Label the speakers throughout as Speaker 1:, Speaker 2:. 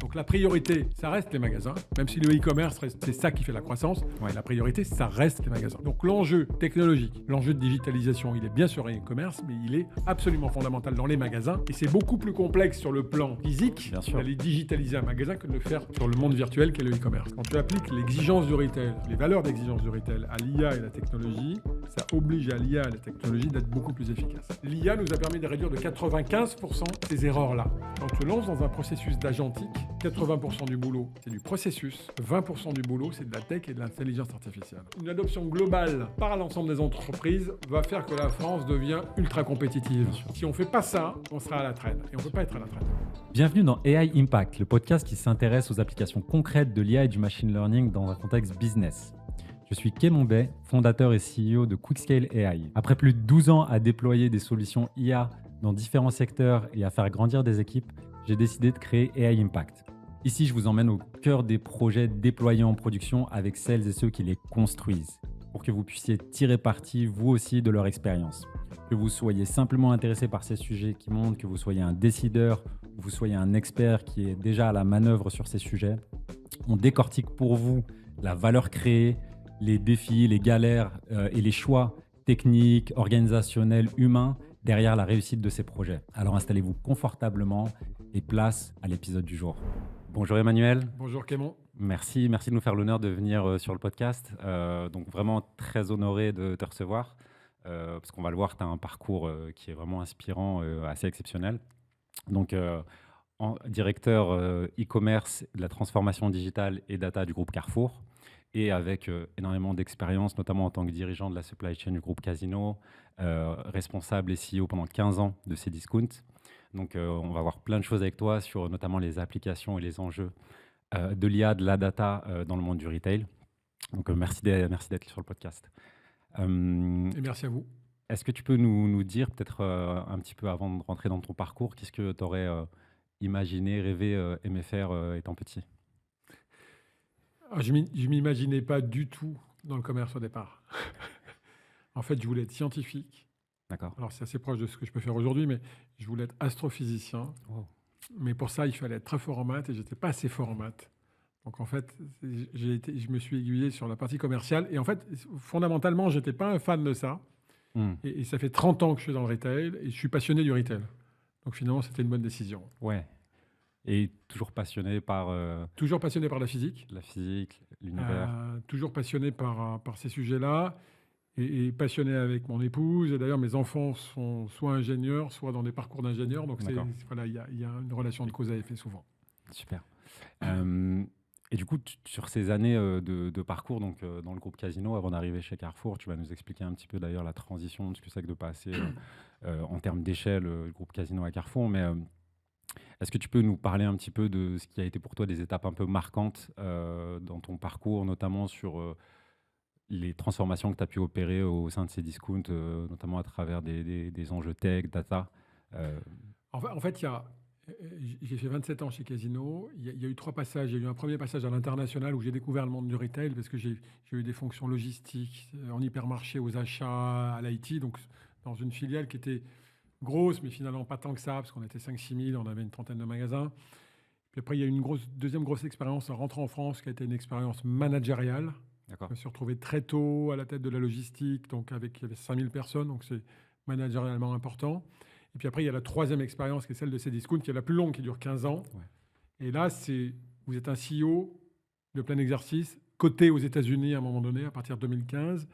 Speaker 1: Donc la priorité, ça reste les magasins. Même si le e-commerce, c'est ça qui fait la croissance, la priorité, ça reste les magasins. Donc l'enjeu technologique, l'enjeu de digitalisation, il est bien sur le e-commerce, mais il est absolument fondamental dans les magasins. Et c'est beaucoup plus complexe sur le plan physique d'aller digitaliser un magasin que de le faire sur le monde virtuel qu'est le e-commerce. Quand tu appliques l'exigence du retail, les valeurs d'exigence du retail à l'IA et la technologie, ça oblige à l'IA et la technologie d'être beaucoup plus efficace. L'IA nous a permis de réduire de 95% ces erreurs-là. Quand tu te lances dans un processus d'agentique, 80% du boulot, c'est du processus, 20% du boulot, c'est de la tech et de l'intelligence artificielle. Une adoption globale par l'ensemble des entreprises va faire que la France devient ultra compétitive. Si on ne fait pas ça, on sera à la traîne. Et on ne peut pas être à la traîne.
Speaker 2: Bienvenue dans AI Impact, le podcast qui s'intéresse aux applications concrètes de l'IA et du machine learning dans un contexte business. Je suis Kémon Bay, fondateur et CEO de Quickscale AI. Après plus de 12 ans à déployer des solutions IA dans différents secteurs et à faire grandir des équipes, j'ai décidé de créer AI Impact. Ici, je vous emmène au cœur des projets déployés en production avec celles et ceux qui les construisent, pour que vous puissiez tirer parti, vous aussi, de leur expérience. Que vous soyez simplement intéressé par ces sujets qui montrent, que vous soyez un décideur, ou vous soyez un expert qui est déjà à la manœuvre sur ces sujets, on décortique pour vous la valeur créée, les défis, les galères et les choix techniques, organisationnels, humains derrière la réussite de ces projets. Alors installez-vous confortablement et place à l'épisode du jour. Bonjour Emmanuel.
Speaker 1: Bonjour Kémon.
Speaker 2: Merci de nous faire l'honneur de venir sur le podcast. Donc vraiment très honoré de te recevoir parce qu'on va le voir, tu as un parcours qui est vraiment inspirant, assez exceptionnel. Donc directeur e-commerce, de la transformation digitale et data du groupe Carrefour et avec énormément d'expérience, notamment en tant que dirigeant de la supply chain du groupe Casino, responsable et CEO pendant 15 ans de Cdiscount. Donc, on va voir plein de choses avec toi sur notamment les applications et les enjeux de l'IA, de la data dans le monde du retail. Donc, merci d'être sur le podcast.
Speaker 1: Et merci à vous.
Speaker 2: Est-ce que tu peux nous dire, peut-être un petit peu avant de rentrer dans ton parcours, qu'est-ce que tu aurais imaginé, rêvé, aimé faire étant petit ?
Speaker 1: Je ne m'imaginais pas du tout dans le commerce au départ. En fait, je voulais être scientifique.
Speaker 2: D'accord.
Speaker 1: Alors, c'est assez proche de ce que je peux faire aujourd'hui, mais je voulais être astrophysicien. Wow. Mais pour ça, il fallait être très fort en maths et je n'étais pas assez fort en maths. Donc, en fait, je me suis aiguillé sur la partie commerciale. Et en fait, fondamentalement, je n'étais pas un fan de ça. Et ça fait 30 ans que je suis dans le retail et je suis passionné du retail. Donc, finalement, c'était une bonne décision.
Speaker 2: Ouais. Et toujours passionné par...
Speaker 1: Toujours passionné par la physique.
Speaker 2: La physique, l'univers.
Speaker 1: Toujours passionné par ces sujets-là. Et passionné avec mon épouse. Et d'ailleurs, mes enfants sont soit ingénieurs, soit dans des parcours d'ingénieurs. Donc, voilà, il y a une relation de cause à effet souvent.
Speaker 2: Super. Et du coup, sur ces années de parcours donc, dans le groupe Casino, avant d'arriver chez Carrefour, tu vas nous expliquer un petit peu d'ailleurs la transition de ce que c'est que de passer en termes d'échelle le groupe Casino à Carrefour. Mais est-ce que tu peux nous parler un petit peu de ce qui a été pour toi des étapes un peu marquantes dans ton parcours, notamment sur... les transformations que tu as pu opérer au sein de Cdiscount, notamment à travers des enjeux tech, data.
Speaker 1: En fait, j'ai fait 27 ans chez Casino. Il y a eu 3 passages. Il y a eu un premier passage à l'international où j'ai découvert le monde du retail parce que j'ai eu des fonctions logistiques en hypermarché, aux achats, à l'IT, donc dans une filiale qui était grosse, mais finalement pas tant que ça, parce qu'on était 5-6 000, on avait une trentaine de magasins. Puis après, il y a eu une deuxième grosse expérience en rentrant en France qui a été une expérience managériale. D'accord. Je me suis retrouvé très tôt à la tête de la logistique, donc il y avait 5000 personnes, donc c'est managérialement important. Et puis après, il y a la troisième expérience qui est celle de Cdiscount, qui est la plus longue, qui dure 15 ans. Ouais. Et là, vous êtes un CEO de plein exercice, coté aux États-Unis à un moment donné, à partir de 2015,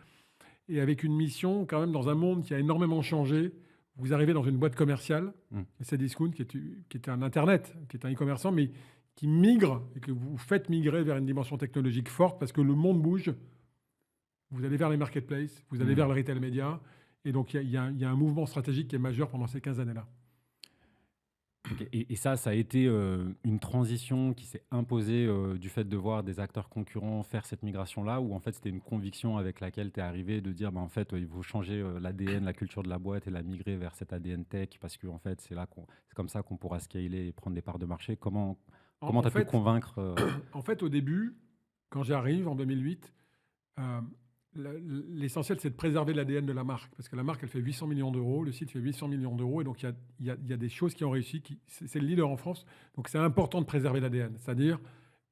Speaker 1: et avec une mission quand même dans un monde qui a énormément changé. Vous arrivez dans une boîte commerciale, Cdiscount, qui était un Internet, qui est un e-commerçant, mais qui migre et que vous faites migrer vers une dimension technologique forte parce que le monde bouge. Vous allez vers les marketplaces, vous allez vers le retail média. Et donc, il y a un mouvement stratégique qui est majeur pendant ces 15 années-là.
Speaker 2: Okay. Et ça a été une transition qui s'est imposée du fait de voir des acteurs concurrents faire cette migration-là, ou en fait, c'était une conviction avec laquelle tu es arrivé de dire, en fait, il faut changer l'ADN, la culture de la boîte et la migrer vers cet ADN tech parce que en fait, c'est comme ça qu'on pourra scaler et prendre des parts de marché. Comment tu as pu convaincre
Speaker 1: En fait, au début, quand j'arrive en 2008, l'essentiel, c'est de préserver l'ADN de la marque. Parce que la marque, elle fait 800 millions d'euros, le site fait 800 millions d'euros. Et donc, il y a des choses qui ont réussi. C'est le leader en France. Donc, c'est important de préserver l'ADN. C'est-à-dire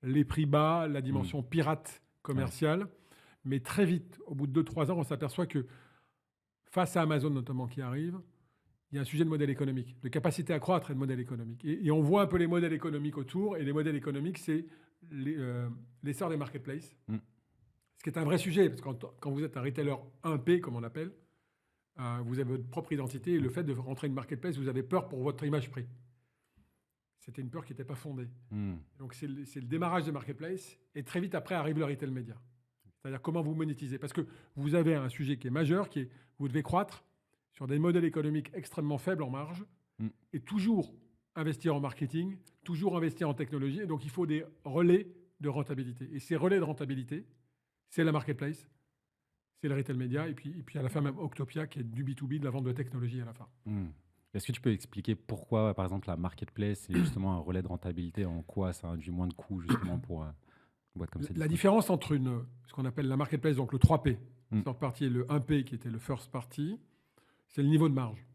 Speaker 1: les prix bas, la dimension pirate commerciale. Ouais. Mais très vite, au bout de 2-3 ans, on s'aperçoit que face à Amazon notamment qui arrive, il y a un sujet de modèle économique, de capacité à croître et de modèle économique. Et on voit un peu les modèles économiques autour. Et les modèles économiques, c'est l'essor des marketplaces. Ce qui est un vrai sujet, parce que quand vous êtes un retailer 1P, comme on appelle, vous avez votre propre identité. Et le fait de rentrer une marketplace, vous avez peur pour votre image prix. C'était une peur qui n'était pas fondée. Donc, c'est le démarrage des marketplaces. Et très vite après, arrive le retail média. C'est-à-dire comment vous monétisez. Parce que vous avez un sujet qui est majeur, qui est vous devez croître sur des modèles économiques extrêmement faibles en marge et toujours investir en marketing, toujours investir en technologie. Et donc, il faut des relais de rentabilité. Et ces relais de rentabilité, c'est la marketplace, c'est le retail média, et puis à la fin même Octopia, qui est du B2B, de la vente de technologie à la fin.
Speaker 2: Est-ce que tu peux expliquer pourquoi, par exemple, la marketplace est justement un relais de rentabilité, en quoi ça induit moins de coûts justement pour une boîte comme celle-ci?
Speaker 1: La différence entre ce qu'on appelle la marketplace, donc le 3P, third party, et le 1P, qui était le first party, c'est le niveau de marge.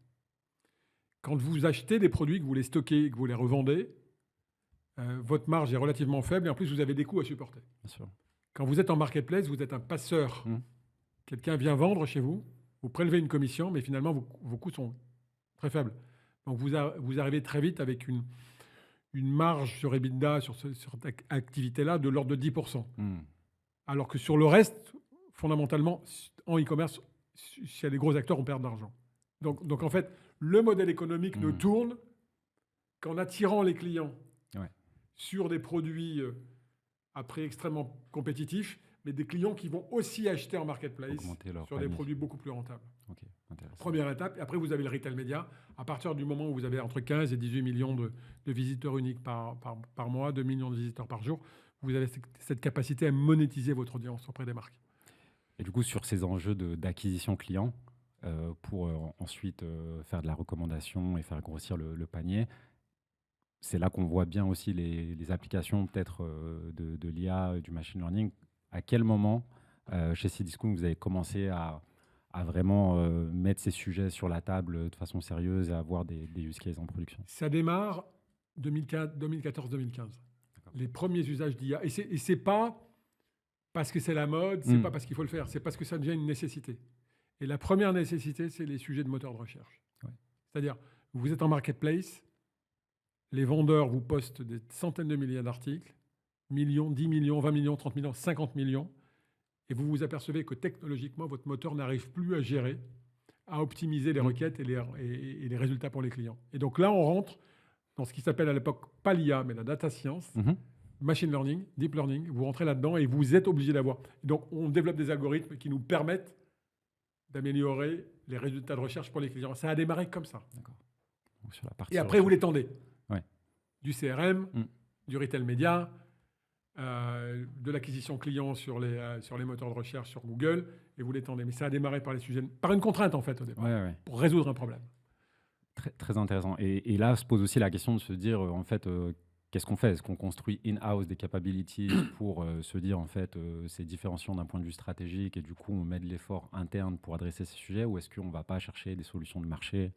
Speaker 1: Quand vous achetez des produits, que vous les stockez et que vous les revendez, votre marge est relativement faible et en plus, vous avez des coûts à supporter.
Speaker 2: Bien sûr.
Speaker 1: Quand vous êtes en marketplace, vous êtes un passeur. Quelqu'un vient vendre chez vous, vous prélevez une commission, mais finalement, vos coûts sont très faibles. Donc, vous arrivez très vite avec une marge sur EBITDA, sur cette activité-là, de l'ordre de 10%. Alors que sur le reste, fondamentalement, en e-commerce, s'il y a des gros acteurs, on perd de l'argent. Donc, en fait, le modèle économique ne tourne qu'en attirant les clients sur des produits à prix extrêmement compétitifs, mais des clients qui vont aussi acheter en marketplace sur des produits beaucoup plus rentables.
Speaker 2: Okay,
Speaker 1: première étape. Et après, vous avez le retail média. À partir du moment où vous avez entre 15 et 18 millions de visiteurs uniques par mois, 2 millions de visiteurs par jour, vous avez cette capacité à monétiser votre audience auprès des marques.
Speaker 2: Et du coup, sur ces enjeux d'acquisition client, pour ensuite faire de la recommandation et faire grossir le panier, c'est là qu'on voit bien aussi les applications peut-être de l'IA, du machine learning. À quel moment, chez Cdiscount, vous avez commencé à vraiment mettre ces sujets sur la table de façon sérieuse et avoir des use cases en production?
Speaker 1: Ça démarre 2014-2015. Les premiers usages d'IA. Et c'est pas parce que c'est la mode, c'est pas parce qu'il faut le faire, c'est parce que ça devient une nécessité. Et la première nécessité, c'est les sujets de moteur de recherche. C'est-à-dire, vous êtes en marketplace, les vendeurs vous postent des centaines de milliers d'articles, millions, 10 millions, 20 millions, 30 millions, 50 millions, et vous vous apercevez que technologiquement, votre moteur n'arrive plus à gérer, à optimiser les requêtes et les résultats pour les clients. Et donc là, on rentre dans ce qui s'appelle à l'époque pas l'IA, mais la data science, machine learning, deep learning. Vous rentrez là-dedans et vous êtes obligé d'avoir. Donc, on développe des algorithmes qui nous permettent d'améliorer les résultats de recherche pour les clients. Ça a démarré comme ça.
Speaker 2: D'accord. Donc, sur la partie
Speaker 1: et après, vous l'étendez.
Speaker 2: Ouais.
Speaker 1: Du CRM, du retail média, de l'acquisition client sur les moteurs de recherche sur Google, et vous l'étendez. Mais ça a démarré par les sujets, par une contrainte en fait au départ, pour résoudre un problème.
Speaker 2: Très, très intéressant. Et là se pose aussi la question de se dire en fait qu'est-ce qu'on fait? Est-ce qu'on construit in-house des capabilities pour se dire en fait c'est différenciant d'un point de vue stratégique et du coup on met de l'effort interne pour adresser ces sujets, ou est-ce qu'on ne va pas chercher des solutions de marché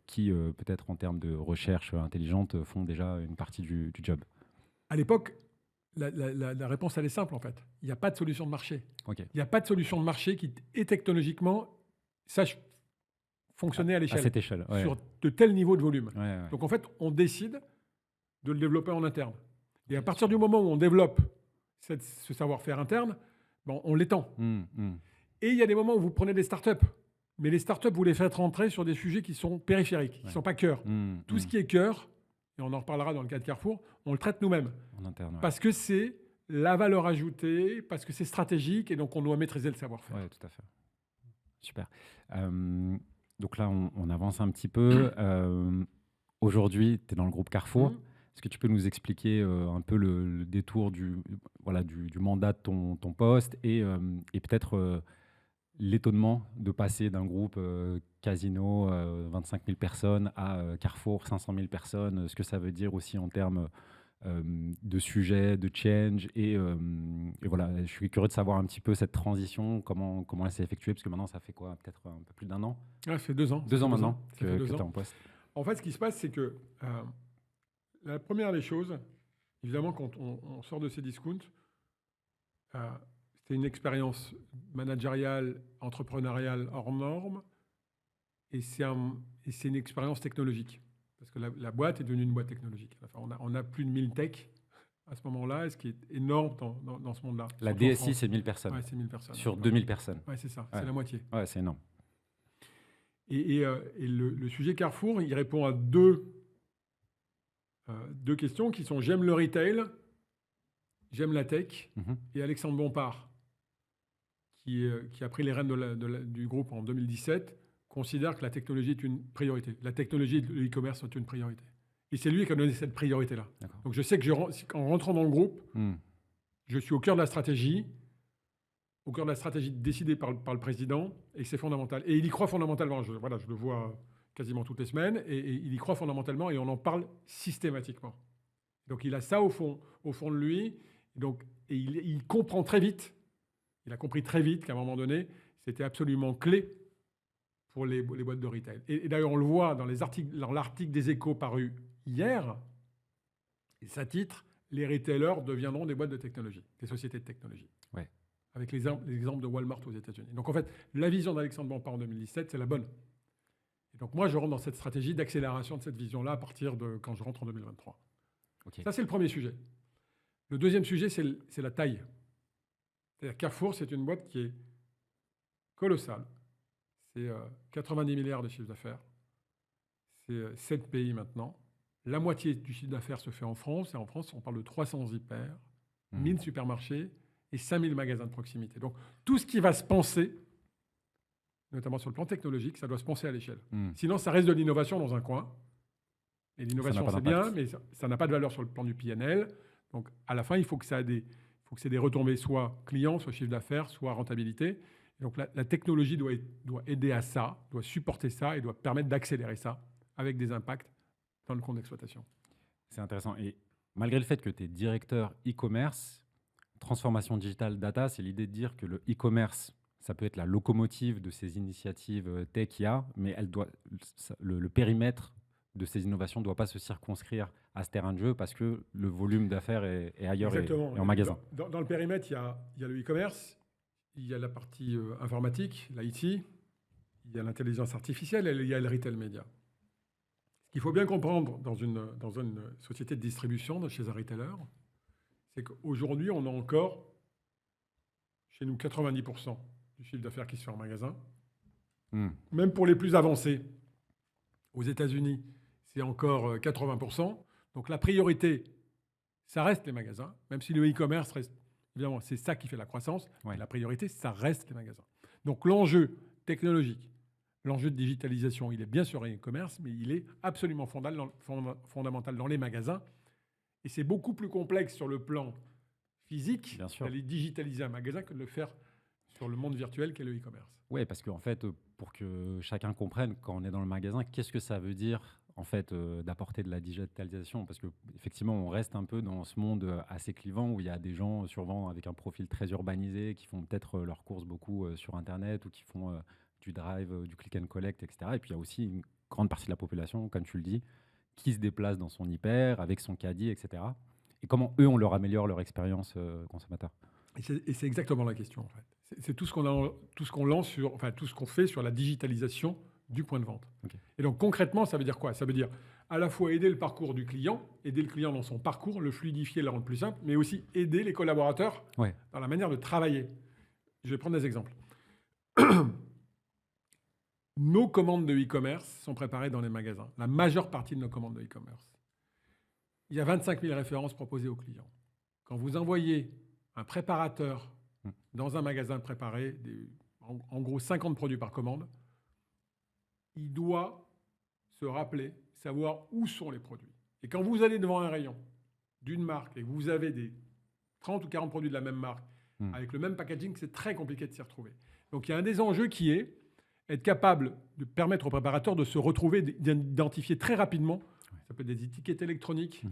Speaker 2: qui peut-être en termes de recherche intelligente font déjà une partie du job?
Speaker 1: À l'époque, la réponse, elle est simple, en fait. Il n'y a pas de solution de marché. Il n'y a pas de solution de marché qui, et technologiquement, sache fonctionner à l'échelle.
Speaker 2: À cette échelle,
Speaker 1: sur de tels niveaux de volume.
Speaker 2: Ouais.
Speaker 1: Donc, en fait, on décide de le développer en interne. Et à partir du moment où on développe ce savoir-faire interne, on l'étend. Et il y a des moments où vous prenez des startups. Mais les startups, vous les faites rentrer sur des sujets qui sont périphériques, qui ne sont pas cœur. Tout ce qui est cœur, et on en reparlera dans le cas de Carrefour, on le traite nous-mêmes.
Speaker 2: En interne,
Speaker 1: parce que c'est la valeur ajoutée, parce que c'est stratégique, et donc on doit maîtriser le savoir-faire.
Speaker 2: Oui, tout à fait. Super. Donc là, on avance un petit peu. Aujourd'hui, tu es dans le groupe Carrefour. Est-ce que tu peux nous expliquer un peu le détour du mandat de ton poste et peut-être l'étonnement de passer d'un groupe Casino, 25 000 personnes, à Carrefour, 500 000 personnes, ce que ça veut dire aussi en termes de sujets, de change. Et voilà, je suis curieux de savoir un petit peu cette transition, comment elle s'est effectuée, parce que maintenant, ça fait quoi? Peut-être un peu plus d'1 an?
Speaker 1: Ah, ça fait 2 ans.
Speaker 2: 2 ans maintenant
Speaker 1: Ça fait
Speaker 2: que
Speaker 1: 2
Speaker 2: tu es
Speaker 1: ans.
Speaker 2: en poste.
Speaker 1: En fait, ce qui se passe, c'est que la première des choses, évidemment, quand on sort de ces discounts, c'est une expérience managériale, entrepreneuriale hors norme, et c'est une expérience technologique. Parce que la boîte est devenue une boîte technologique. Enfin, on a plus de 1000 techs à ce moment-là, ce qui est énorme dans ce monde-là.
Speaker 2: La
Speaker 1: Surtout en
Speaker 2: DSI,
Speaker 1: France.
Speaker 2: c'est 1000 personnes.
Speaker 1: Ouais, c'est 1000 personnes.
Speaker 2: Sur 2000 personnes.
Speaker 1: Ouais, c'est ça,
Speaker 2: Ouais.
Speaker 1: c'est la moitié.
Speaker 2: Ouais, c'est énorme.
Speaker 1: Et le sujet Carrefour, il répond à deux questions qui sont: j'aime le retail, j'aime la tech. Et Alexandre Bompard, qui a pris les rênes du groupe en 2017, considère que la technologie est une priorité. La technologie de l'e-commerce est une priorité. Et c'est lui qui a donné cette priorité-là.
Speaker 2: D'accord.
Speaker 1: Donc je sais qu'en rentrant dans le groupe, je suis au cœur de la stratégie, décidée par le président, et que c'est fondamental. Et il y croit fondamentalement. Je le vois quasiment toutes les semaines, et il y croit fondamentalement, et on en parle systématiquement. Donc il a ça au fond de lui, et il comprend très vite, il a compris très vite qu'à un moment donné, c'était absolument clé pour les boîtes de retail. Et d'ailleurs, on le voit dans l'article des Échos paru hier, et ça titre: les retailers deviendront des boîtes de technologie, des sociétés de technologie.
Speaker 2: Ouais.
Speaker 1: Avec l'exemple de Walmart aux États-Unis. Donc en fait, la vision d'Alexandre Bompard en 2017, c'est la bonne. Et donc moi, je rentre dans cette stratégie d'accélération de cette vision-là à partir de quand je rentre en 2023.
Speaker 2: Okay.
Speaker 1: Ça, c'est le premier sujet. Le deuxième sujet, c'est la taille. C'est-à-dire Carrefour, c'est une boîte qui est colossale. C'est 90 milliards de chiffre d'affaires. C'est 7 pays maintenant. La moitié du chiffre d'affaires se fait en France. Et en France, on parle de 300 hyper, 1000 supermarchés et 5000 magasins de proximité. Donc, tout ce qui va se penser, notamment sur le plan technologique, ça doit se penser à l'échelle. Sinon, ça reste de l'innovation dans un coin. Et l'innovation, c'est bien, mais ça n'a pas de valeur sur le plan du PNL. Donc, à la fin, il faut que ça ait des retombées, soit clients, soit chiffre d'affaires, soit rentabilité. Et donc, la technologie doit aider à ça, doit supporter ça et doit permettre d'accélérer ça avec des impacts dans le compte d'exploitation.
Speaker 2: C'est intéressant. Et malgré le fait que tu es directeur e-commerce, transformation digitale data, c'est l'idée de dire que le e-commerce, ça peut être la locomotive de ces initiatives tech IA, mais le périmètre de ces innovations ne doit pas se circonscrire à ce terrain de jeu parce que le volume d'affaires est ailleurs et en magasin.
Speaker 1: Dans le périmètre, il y a le e-commerce, il y a la partie informatique, l'IT, il y a l'intelligence artificielle et il y a le retail média. Ce qu'il faut bien comprendre dans une société de distribution, chez un retailer, c'est qu'aujourd'hui, on a encore, chez nous, 90% du chiffre d'affaires qui se fait en magasin. Même pour les plus avancés, aux États-Unis, c'est encore 80%. Donc la priorité, ça reste les magasins, même si le e-commerce reste, évidemment, c'est ça qui fait la croissance. Ouais. La priorité, ça reste les magasins. Donc l'enjeu technologique, l'enjeu de digitalisation, il est bien sûr e-commerce, mais il est absolument fondamental dans les magasins. Et c'est beaucoup plus complexe sur le plan physique d'aller digitaliser un magasin que de le faire sur le monde virtuel qu'est le e-commerce.
Speaker 2: Oui, parce qu'en fait, pour que chacun comprenne, quand on est dans le magasin, qu'est-ce que ça veut dire en fait, d'apporter de la digitalisation? Parce qu'effectivement, on reste un peu dans ce monde assez clivant où il y a des gens souvent avec un profil très urbanisé qui font peut-être leurs courses beaucoup sur Internet ou qui font du drive, du click and collect, etc. Et puis, il y a aussi une grande partie de la population, comme tu le dis, qui se déplace dans son hyper, avec son caddie, etc. Et comment eux, on leur améliore leur expérience consommateur?
Speaker 1: Et c'est exactement la question, en fait. C'est tout ce qu'on lance sur, enfin, tout ce qu'on fait sur la digitalisation du point de vente. Okay. Et donc, concrètement, ça veut dire quoi? Ça veut dire à la fois aider le parcours du client, aider le client dans son parcours, le fluidifier, le rendre plus simple, mais aussi aider les collaborateurs dans la manière de travailler. Je vais prendre des exemples. Nos commandes de e-commerce sont préparées dans les magasins. La majeure partie de nos commandes de e-commerce. Il y a 25 000 références proposées aux clients. Quand vous envoyez un préparateur dans un magasin préparé, en gros 50 produits par commande, il doit se rappeler, savoir où sont les produits. Et quand vous allez devant un rayon d'une marque et que vous avez des 30 ou 40 produits de la même marque, avec le même packaging, c'est très compliqué de s'y retrouver. Donc il y a un des enjeux qui est être capable de permettre aux préparateurs de se retrouver, d'identifier très rapidement, ça peut être des étiquettes électroniques,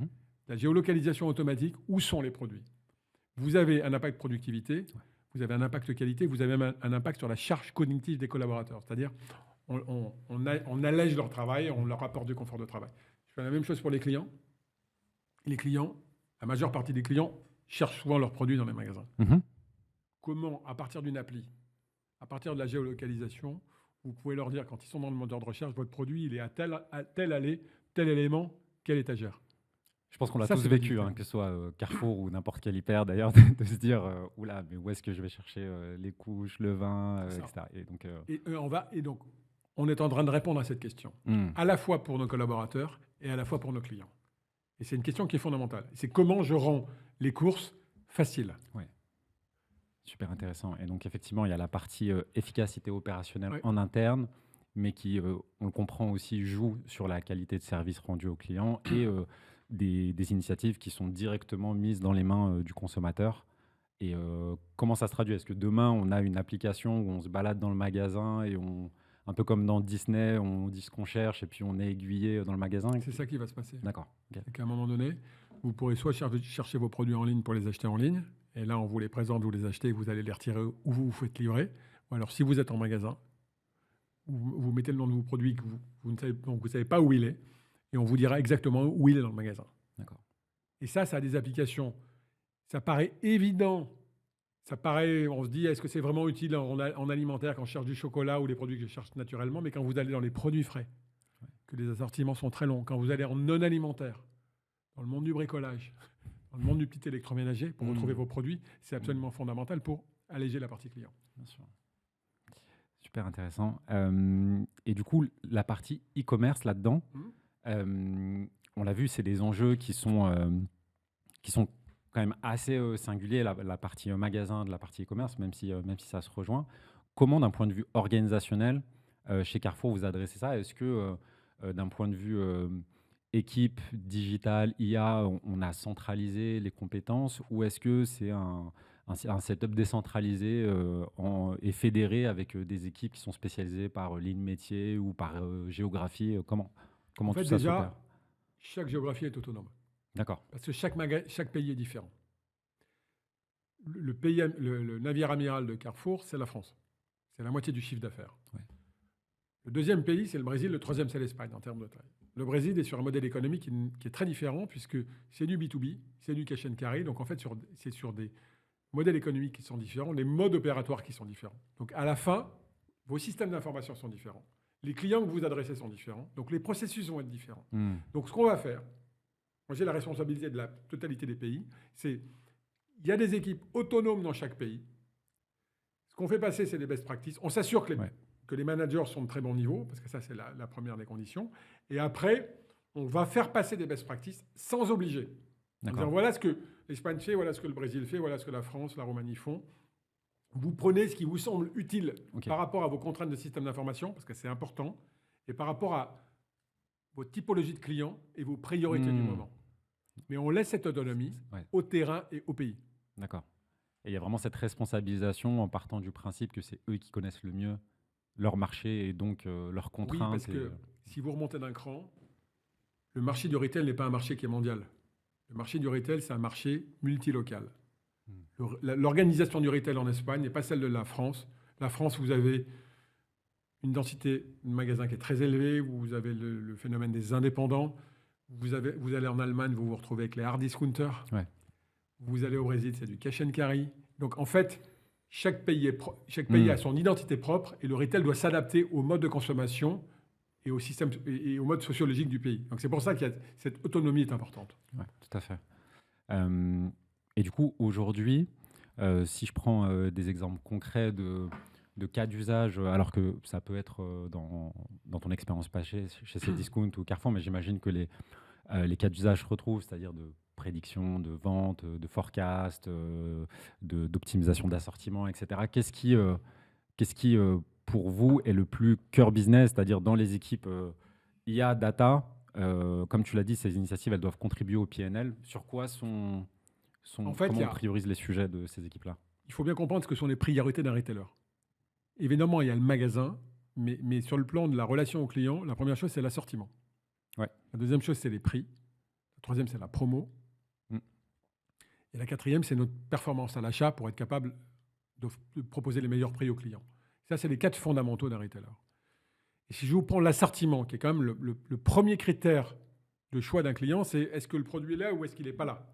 Speaker 1: la géolocalisation automatique, où sont les produits. Vous avez un impact productivité, vous avez un impact qualité, vous avez même un impact sur la charge cognitive des collaborateurs. C'est-à-dire, on allège leur travail, on leur apporte du confort de travail. Je fais la même chose pour les clients. Les clients, la majeure partie des clients cherchent souvent leurs produits dans les magasins. Comment, à partir d'une appli, à partir de la géolocalisation, vous pouvez leur dire, quand ils sont dans le moteur de recherche, votre produit, il est à tel allée, tel élément, quelle étagère.
Speaker 2: Je pense qu'on l'a tous vécu, que ce soit Carrefour ou n'importe quel hyper d'ailleurs, de se dire oula, mais où est-ce que je vais chercher les couches, le vin, etc.
Speaker 1: Et donc, on est en train de répondre à cette question, à la fois pour nos collaborateurs et à la fois pour nos clients. Et c'est une question qui est fondamentale. C'est comment je rends les courses faciles.
Speaker 2: Ouais. Super intéressant. Et donc, effectivement, il y a la partie efficacité opérationnelle en interne, mais qui, on le comprend aussi, joue sur la qualité de service rendu au client et des initiatives qui sont directement mises dans les mains du consommateur. Et comment ça se traduit? Est-ce que demain, on a une application où on se balade dans le magasin et un peu comme dans Disney, on dit ce qu'on cherche et puis on est aiguillé dans le magasin?
Speaker 1: C'est ça qui va se passer.
Speaker 2: D'accord. Okay.
Speaker 1: C'est qu'à un moment donné, vous pourrez soit chercher vos produits en ligne pour les acheter en ligne, et là, on vous les présente, vous les achetez, vous allez les retirer où vous vous faites livrer. Ou alors, si vous êtes en magasin, vous mettez le nom de vos produits que vous ne savez pas où il est, et on vous dira exactement où il est dans le magasin.
Speaker 2: D'accord.
Speaker 1: Et ça a des applications. Ça paraît évident. On se dit, est-ce que c'est vraiment utile en alimentaire quand je cherche du chocolat ou les produits que je cherche naturellement, mais quand vous allez dans les produits frais, que les assortiments sont très longs, quand vous allez en non alimentaire, dans le monde du bricolage, dans le monde du petit électroménager, pour retrouver vos produits, c'est absolument fondamental pour alléger la partie client.
Speaker 2: Bien sûr. Super intéressant. Et du coup, la partie e-commerce là-dedans, on l'a vu, c'est des enjeux qui sont quand même assez singuliers, la partie magasin de la partie e-commerce, même si ça se rejoint. Comment, d'un point de vue organisationnel, chez Carrefour, vous adressez ça? Est-ce que, d'un point de vue équipe digitale, IA, on a centralisé les compétences, ou est-ce que c'est un setup décentralisé et fédéré avec des équipes qui sont spécialisées par ligne métier ou par géographie? Comment
Speaker 1: en fait,
Speaker 2: tout ça
Speaker 1: déjà,
Speaker 2: s'opère?
Speaker 1: chaque géographie est autonome.
Speaker 2: D'accord.
Speaker 1: Parce que chaque pays est différent. Le navire amiral de Carrefour, c'est la France. C'est la moitié du chiffre d'affaires.
Speaker 2: Ouais.
Speaker 1: Le deuxième pays, c'est le Brésil. Le troisième, c'est l'Espagne en termes de taille. Le Brésil est sur un modèle économique qui est très différent puisque c'est du B2B, c'est du cash and carry. Donc en fait, c'est sur des modèles économiques qui sont différents, les modes opératoires qui sont différents. Donc à la fin, vos systèmes d'information sont différents. Les clients que vous adressez sont différents. Donc les processus vont être différents. Donc ce qu'on va faire, moi j'ai la responsabilité de la totalité des pays, il y a des équipes autonomes dans chaque pays. Ce qu'on fait passer, c'est les best practices. On s'assure que les managers sont de très bon niveau, parce que ça, c'est la première des conditions. Et après, on va faire passer des best practices sans obliger. En disant, voilà ce que l'Espagne fait, voilà ce que le Brésil fait, voilà ce que la France, la Roumanie font. Vous prenez ce qui vous semble utile par rapport à vos contraintes de système d'information, parce que c'est important, et par rapport à vos typologies de clients et vos priorités du moment. Mais on laisse cette autonomie au terrain et au pays.
Speaker 2: D'accord. Et il y a vraiment cette responsabilisation en partant du principe que c'est eux qui connaissent le mieux leur marché et donc leurs contraintes.
Speaker 1: Oui, parce que si vous remontez d'un cran, le marché du retail n'est pas un marché qui est mondial. Le marché du retail, c'est un marché multilocal. L'organisation du retail en Espagne n'est pas celle de la France. La France, vous avez une densité de magasins qui est très élevée, vous avez le phénomène des indépendants. Vous allez en Allemagne, vous vous retrouvez avec les hard discounters.
Speaker 2: Ouais.
Speaker 1: Vous allez au Brésil, c'est du cash and carry. Donc en fait, chaque pays a son identité propre et le retail doit s'adapter au mode de consommation et au système et au mode sociologique du pays. Donc c'est pour ça que cette autonomie est importante.
Speaker 2: Ouais, tout à fait. Et du coup, aujourd'hui, si je prends des exemples concrets de cas d'usage, alors que ça peut être dans ton expérience passée chez Cdiscount ou Carrefour, mais j'imagine que les cas d'usage se retrouvent, c'est-à-dire de prédiction, de vente, de forecast, d'optimisation d'assortiment, etc. Qu'est-ce qui pour vous, est le plus cœur business, c'est-à-dire dans les équipes IA, data, comme tu l'as dit, ces initiatives, elles doivent contribuer au PNL. Sur quoi comment on priorise les sujets de ces équipes-là?
Speaker 1: Il faut bien comprendre ce que sont les priorités d'un retailer. Évidemment, il y a le magasin, mais sur le plan de la relation au client, la première chose, c'est l'assortiment.
Speaker 2: Ouais.
Speaker 1: La deuxième chose, c'est les prix. La troisième, c'est la promo.
Speaker 2: Mm.
Speaker 1: Et la quatrième, c'est notre performance à l'achat pour être capable de proposer les meilleurs prix aux clients. Ça, c'est les 4 fondamentaux d'un retailer. Et si je vous prends l'assortiment, qui est quand même le premier critère de choix d'un client, c'est est-ce que le produit est là ou est-ce qu'il n'est pas là?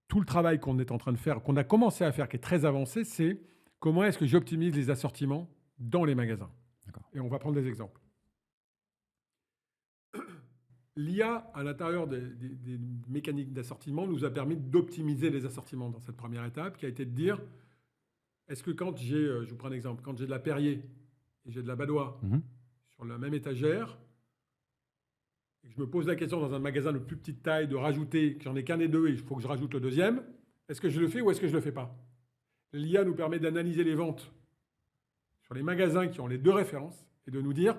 Speaker 1: Tout le travail qu'on est en train de faire, qu'on a commencé à faire, qui est très avancé, c'est comment est-ce que j'optimise les assortiments dans les magasins.
Speaker 2: D'accord.
Speaker 1: Et on va prendre des exemples. L'IA, à l'intérieur des mécaniques d'assortiment, nous a permis d'optimiser les assortiments dans cette première étape, qui a été de dire, est-ce que quand j'ai, je vous prends un exemple, quand j'ai de la Perrier et j'ai de la Badois sur la même étagère, et que je me pose la question dans un magasin de plus petite taille de rajouter, que j'en ai qu'un des deux et il faut que je rajoute le deuxième, est-ce que je le fais ou est-ce que je ne le fais pas? L'IA nous permet d'analyser les ventes sur les magasins qui ont les 2 références et de nous dire,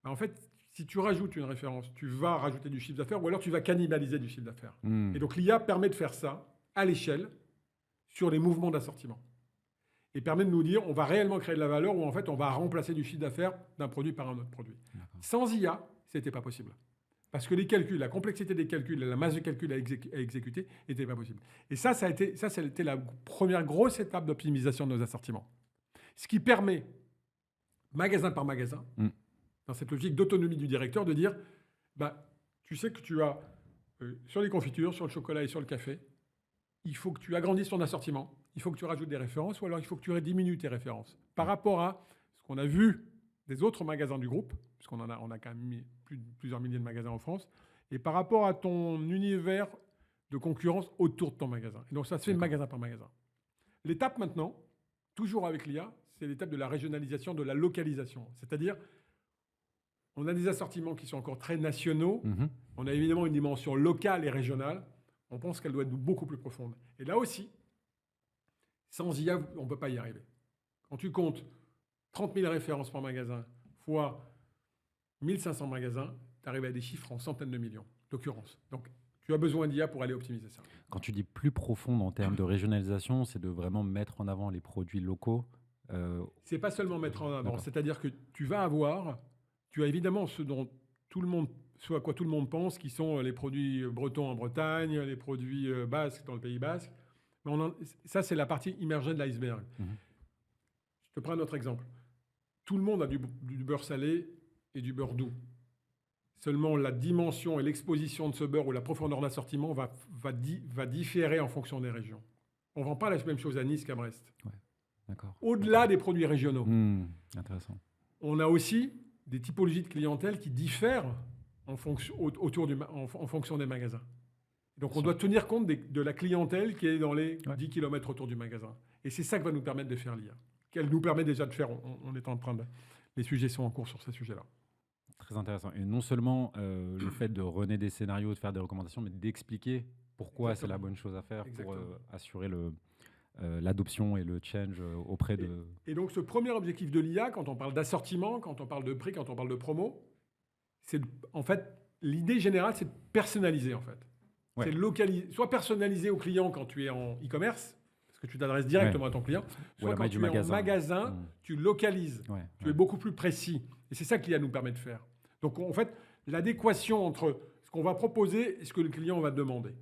Speaker 1: en fait, si tu rajoutes une référence, tu vas rajouter du chiffre d'affaires ou alors tu vas cannibaliser du chiffre d'affaires. Et donc l'IA permet de faire ça à l'échelle sur les mouvements d'assortiment. Et permet de nous dire, on va réellement créer de la valeur ou en fait, on va remplacer du chiffre d'affaires d'un produit par un autre produit.
Speaker 2: D'accord.
Speaker 1: Sans IA, ce n'était pas possible. Parce que les calculs, la complexité des calculs et la masse de calculs à exécuter n'était pas possible. Et ça a été la première grosse étape d'optimisation de nos assortiments. Ce qui permet, magasin par magasin, dans cette logique d'autonomie du directeur, de dire, tu sais que tu as, sur les confitures, sur le chocolat et sur le café, il faut que tu agrandisses ton assortiment, il faut que tu rajoutes des références, ou alors il faut que tu diminues tes références. Par rapport à ce qu'on a vu des autres magasins du groupe, puisqu'on on a quand même mis plusieurs milliers de magasins en France, et par rapport à ton univers de concurrence autour de ton magasin. Et donc ça se fait magasin par magasin. L'étape maintenant, toujours avec l'IA, c'est l'étape de la régionalisation, de la localisation. C'est-à-dire, on a des assortiments qui sont encore très nationaux, on a évidemment une dimension locale et régionale, on pense qu'elle doit être beaucoup plus profonde. Et là aussi, sans IA, on ne peut pas y arriver. Quand tu comptes 30 000 références par magasin fois 1500 magasins, tu arrives à des chiffres en centaines de millions d'occurrences. Donc, tu as besoin d'IA pour aller optimiser ça.
Speaker 2: Quand tu dis plus profonde en termes de régionalisation, c'est de vraiment mettre en avant les produits locaux.
Speaker 1: C'est pas seulement mettre en avant, c'est-à-dire que tu as évidemment ce à quoi tout le monde pense, qui sont les produits bretons en Bretagne, les produits basques dans le Pays basque. Mais ça, c'est la partie immergée de l'iceberg. Je te prends un autre exemple. Tout le monde a du beurre salé et du beurre doux. Seulement, la dimension et l'exposition de ce beurre ou la profondeur d'assortiment va différer en fonction des régions. On ne vend pas la même chose à Nice qu'à Brest.
Speaker 2: Ouais, d'accord.
Speaker 1: Au-delà des produits régionaux,
Speaker 2: intéressant.
Speaker 1: On a aussi des typologies de clientèle qui diffèrent en fonction des magasins. Donc, on doit tenir compte de la clientèle qui est dans les 10 km autour du magasin. Et c'est ça que va nous permettre de faire l'IA. Qu'elle nous permet déjà de faire. On est en train de... Les sujets sont en cours sur ces sujets-là.
Speaker 2: Très intéressant. Et non seulement le fait de renaître des scénarios, de faire des recommandations, mais d'expliquer pourquoi c'est la bonne chose à faire pour assurer l'adoption et le change auprès de...
Speaker 1: Et donc, ce premier objectif de l'IA, quand on parle d'assortiment, quand on parle de prix, quand on parle de promo, c'est en fait, l'idée générale, c'est de personnaliser en fait. Ouais. C'est de localiser, soit personnaliser au client quand tu es en e-commerce, parce que tu t'adresses directement à ton client, soit quand tu es en magasin, tu localises, tu es beaucoup plus précis. Et c'est ça que l'IA nous permet de faire. Donc en fait, l'adéquation entre ce qu'on va proposer et ce que le client va demander.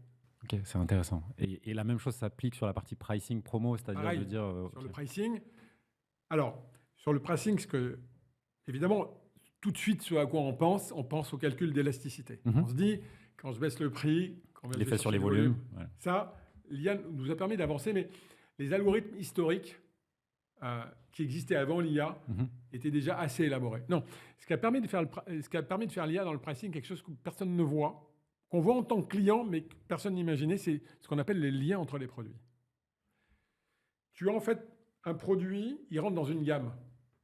Speaker 2: Ok, c'est intéressant. Et la même chose s'applique sur la partie pricing promo, c'est-à-dire
Speaker 1: pareil,
Speaker 2: de dire...
Speaker 1: sur le pricing. Alors, sur le pricing, évidemment, tout de suite, ce à quoi on pense au calcul d'élasticité. On se dit, quand je baisse le prix...
Speaker 2: L'effet sur les volumes.
Speaker 1: Ouais. Ça, l'IA nous a permis d'avancer, mais les algorithmes historiques qui existaient avant l'IA étaient déjà assez élaborés. Non, ce qui a permis de faire l'IA dans le pricing, quelque chose que personne ne voit, qu'on voit en tant que client, mais que personne n'imaginait, c'est ce qu'on appelle les liens entre les produits. Tu as en fait un produit, il rentre dans une gamme.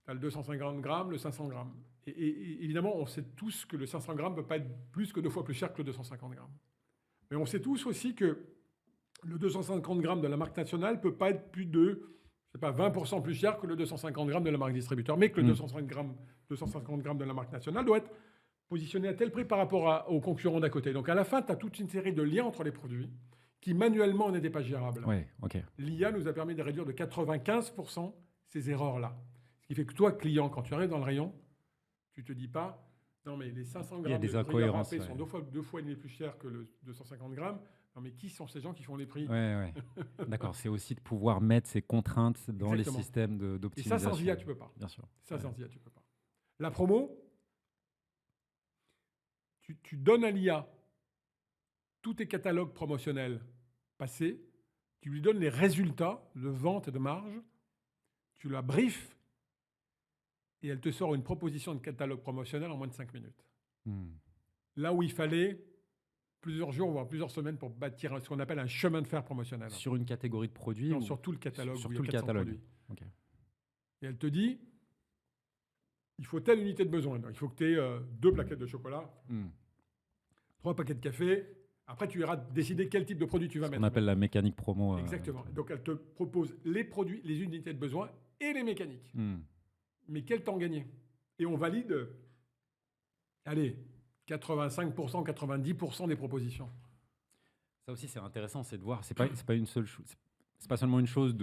Speaker 1: Tu as le 250 grammes, le 500 grammes. Et évidemment, on sait tous que le 500 grammes ne peut pas être plus que 2 fois plus cher que le 250 grammes. Mais on sait tous aussi que le 250 grammes de la marque nationale ne peut pas être plus de 20% plus cher que le 250 grammes de la marque distributeur, mais que le 250 grammes de la marque nationale doit être positionné à tel prix par rapport aux concurrents d'à côté. Donc à la fin, tu as toute une série de liens entre les produits qui manuellement n'étaient pas gérables.
Speaker 2: Ouais, okay.
Speaker 1: L'IA nous a permis de réduire de 95% ces erreurs-là. Ce qui fait que toi, client, quand tu arrives dans le rayon, tu ne te dis pas Non, mais les 500
Speaker 2: Il y a
Speaker 1: grammes
Speaker 2: des
Speaker 1: de gruyère
Speaker 2: incohérences.
Speaker 1: râpée
Speaker 2: Ouais.
Speaker 1: sont deux fois et demi plus chers que le 250 grammes. Non, mais qui sont ces gens qui font les prix?
Speaker 2: Ouais. D'accord, c'est aussi de pouvoir mettre ces contraintes dans les
Speaker 1: Exactement.
Speaker 2: systèmes
Speaker 1: Et ça,
Speaker 2: d'optimisation.
Speaker 1: sans IA, tu peux pas.
Speaker 2: Bien sûr.
Speaker 1: Ça,
Speaker 2: Ouais.
Speaker 1: sans IA, tu peux pas. La promo, tu donnes à l'IA tous tes catalogues promotionnels passés, tu lui donnes les résultats de vente et de marge, tu la briefes et elle te sort une proposition de catalogue promotionnel en moins de 5 minutes. Là où il fallait plusieurs jours, voire plusieurs semaines pour bâtir ce qu'on appelle un chemin de fer promotionnel.
Speaker 2: Sur une catégorie de produits
Speaker 1: Non,
Speaker 2: ou
Speaker 1: sur tout le catalogue.
Speaker 2: sur
Speaker 1: où il y
Speaker 2: tout
Speaker 1: a
Speaker 2: le
Speaker 1: 400
Speaker 2: catalogue.
Speaker 1: produits.
Speaker 2: Ok.
Speaker 1: Et elle te dit, il faut telle unité de besoin. Donc, il faut que tu aies 2 plaquettes de chocolat, 3 paquets de café. Après, tu iras décider quel type de produit tu vas
Speaker 2: Ce
Speaker 1: mettre.
Speaker 2: qu'on appelle la mécanique promo.
Speaker 1: Exactement. Donc, elle te propose les produits, les unités de besoin et les mécaniques. Mais quel temps gagné? Et on valide, allez, 85%, 90% des propositions.
Speaker 2: Ça aussi, c'est intéressant, c'est de voir. C'est pas une seule chose. C'est pas seulement une chose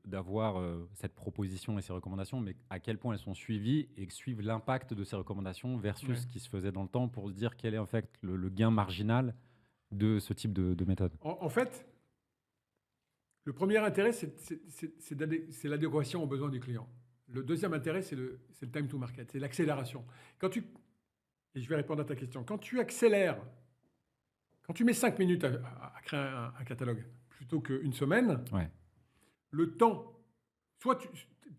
Speaker 2: d'avoir cette proposition et ces recommandations, mais à quel point elles sont suivies et suivent l'impact de ces recommandations versus ce qui se faisait dans le temps pour se dire quel est en fait le gain marginal de ce type de méthode.
Speaker 1: En fait, le premier intérêt, c'est l'adéquation aux besoins du client. Le deuxième intérêt, c'est le time to market, c'est l'accélération. Et je vais répondre à ta question, quand tu accélères, quand tu mets 5 minutes à créer un catalogue plutôt qu'une semaine, le temps, soit tu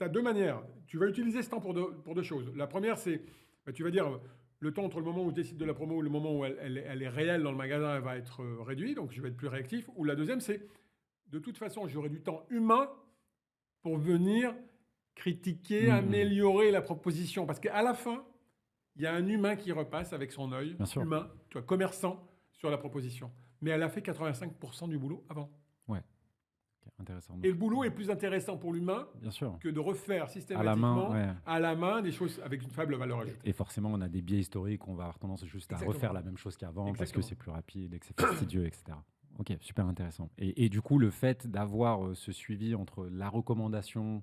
Speaker 1: as 2 manières. Tu vas utiliser ce temps pour deux choses. La première, c'est, tu vas dire, le temps entre le moment où tu décides de la promo et le moment où elle est réelle dans le magasin, elle va être réduit, donc je vais être plus réactif. Ou la deuxième, c'est, de toute façon, j'aurai du temps humain pour venir critiquer, améliorer la proposition. Parce qu'à la fin, il y a un humain qui repasse avec son œil, humain, tu vois, commerçant, sur la proposition. Mais elle a fait 85% du boulot avant.
Speaker 2: Ouais. Okay, intéressant.
Speaker 1: Et le boulot est plus intéressant pour l'humain que de refaire systématiquement à la main des choses avec une faible valeur ajoutée.
Speaker 2: Et forcément, on a des biais historiques, on va avoir tendance juste à refaire la même chose qu'avant parce que c'est plus rapide et que c'est fastidieux, etc. Ok, super intéressant. Et du coup, le fait d'avoir ce suivi entre la recommandation,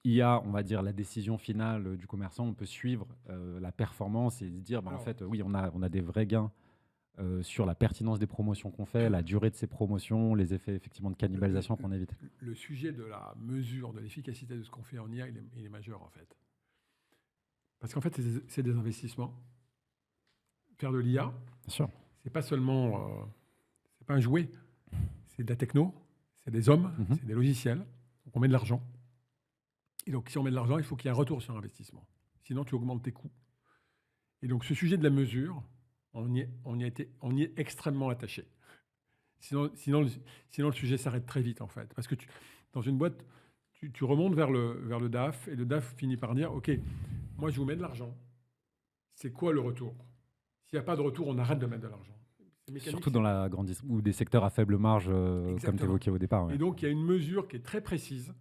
Speaker 2: IA, on va dire la décision finale du commerçant, on peut suivre la performance et se dire, en fait, oui, on a des vrais gains sur la pertinence des promotions qu'on fait, la durée de ces promotions, les effets effectivement de cannibalisation qu'on évite.
Speaker 1: Le sujet de la mesure de l'efficacité de ce qu'on fait en IA, il est majeur en fait. Parce qu'en fait, c'est des investissements. Faire de l'IA, c'est pas seulement, c'est pas un jouet, c'est de la techno, c'est des hommes, c'est des logiciels. Donc on met de l'argent. Et donc si on met de l'argent, il faut qu'il y ait un retour sur investissement. Sinon, tu augmentes tes coûts. Et donc ce sujet de la mesure, on y est extrêmement attaché. Sinon, le sujet s'arrête très vite, en fait. Parce que dans une boîte, tu remontes vers le DAF, et le DAF finit par dire, OK, moi, je vous mets de l'argent. C'est quoi le retour? S'il n'y a pas de retour, on arrête de mettre de l'argent.
Speaker 2: Surtout dans la grande ou des secteurs à faible marge, comme tu évoquais au départ.
Speaker 1: Et donc, il y a une mesure qui est très précise,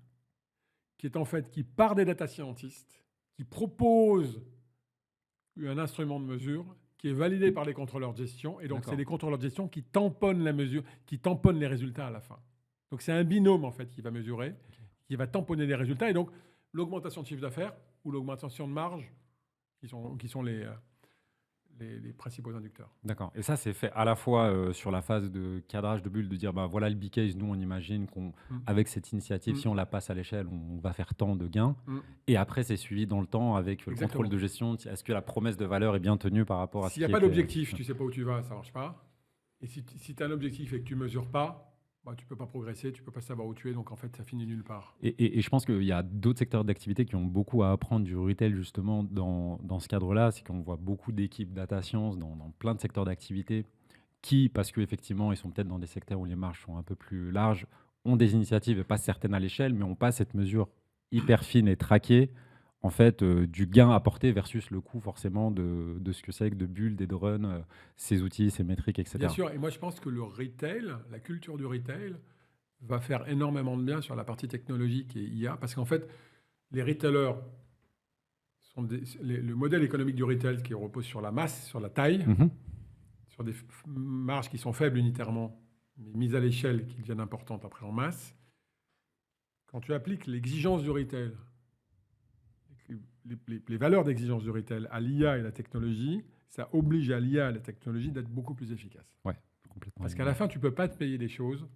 Speaker 1: qui est en fait, qui part des data scientists, qui propose un instrument de mesure qui est validé par les contrôleurs de gestion. Et donc, c'est les contrôleurs de gestion qui tamponnent la mesure, qui tamponnent les résultats à la fin. Donc, c'est un binôme, en fait, qui va mesurer, qui va tamponner les résultats. Et donc, l'augmentation de chiffre d'affaires ou l'augmentation de marge, qui sont les principaux inducteurs.
Speaker 2: D'accord. Et ça, c'est fait à la fois sur la phase de cadrage de bulle, de dire, voilà le B-case, nous, on imagine qu'avec cette initiative, si on la passe à l'échelle, on va faire tant de gains. Et après, c'est suivi dans le temps avec le contrôle de gestion. Est-ce que la promesse de valeur est bien tenue par rapport à ce qui est...
Speaker 1: S'il n'y a pas d'objectif, tu ne sais pas où tu vas, ça ne marche pas. Et si tu as un objectif et que tu ne mesures pas, tu ne peux pas progresser, tu ne peux pas savoir où tu es, donc en fait, ça finit nulle part.
Speaker 2: Et je pense qu'il y a d'autres secteurs d'activité qui ont beaucoup à apprendre du retail, justement, dans ce cadre-là. C'est qu'on voit beaucoup d'équipes data science dans plein de secteurs d'activité qui, parce qu'effectivement, ils sont peut-être dans des secteurs où les marges sont un peu plus larges, ont des initiatives, et pas certaines à l'échelle, mais n'ont pas cette mesure hyper fine et traquée, en fait, du gain apporté versus le coût forcément de ce que c'est que de build et de run ces outils, ces métriques, etc.
Speaker 1: Bien sûr, et moi je pense que le retail, la culture du retail, va faire énormément de bien sur la partie technologique et IA, parce qu'en fait, les retailers, le modèle économique du retail qui repose sur la masse, sur la taille, sur des marges qui sont faibles unitairement, mais mises à l'échelle qui deviennent importantes après en masse. Quand tu appliques l'exigence du retail, les valeurs d'exigence du retail à l'IA et la technologie, ça oblige à l'IA et la technologie d'être beaucoup plus efficaces.
Speaker 2: Ouais, complètement.
Speaker 1: Parce qu'à la fin, tu ne peux pas te payer des choses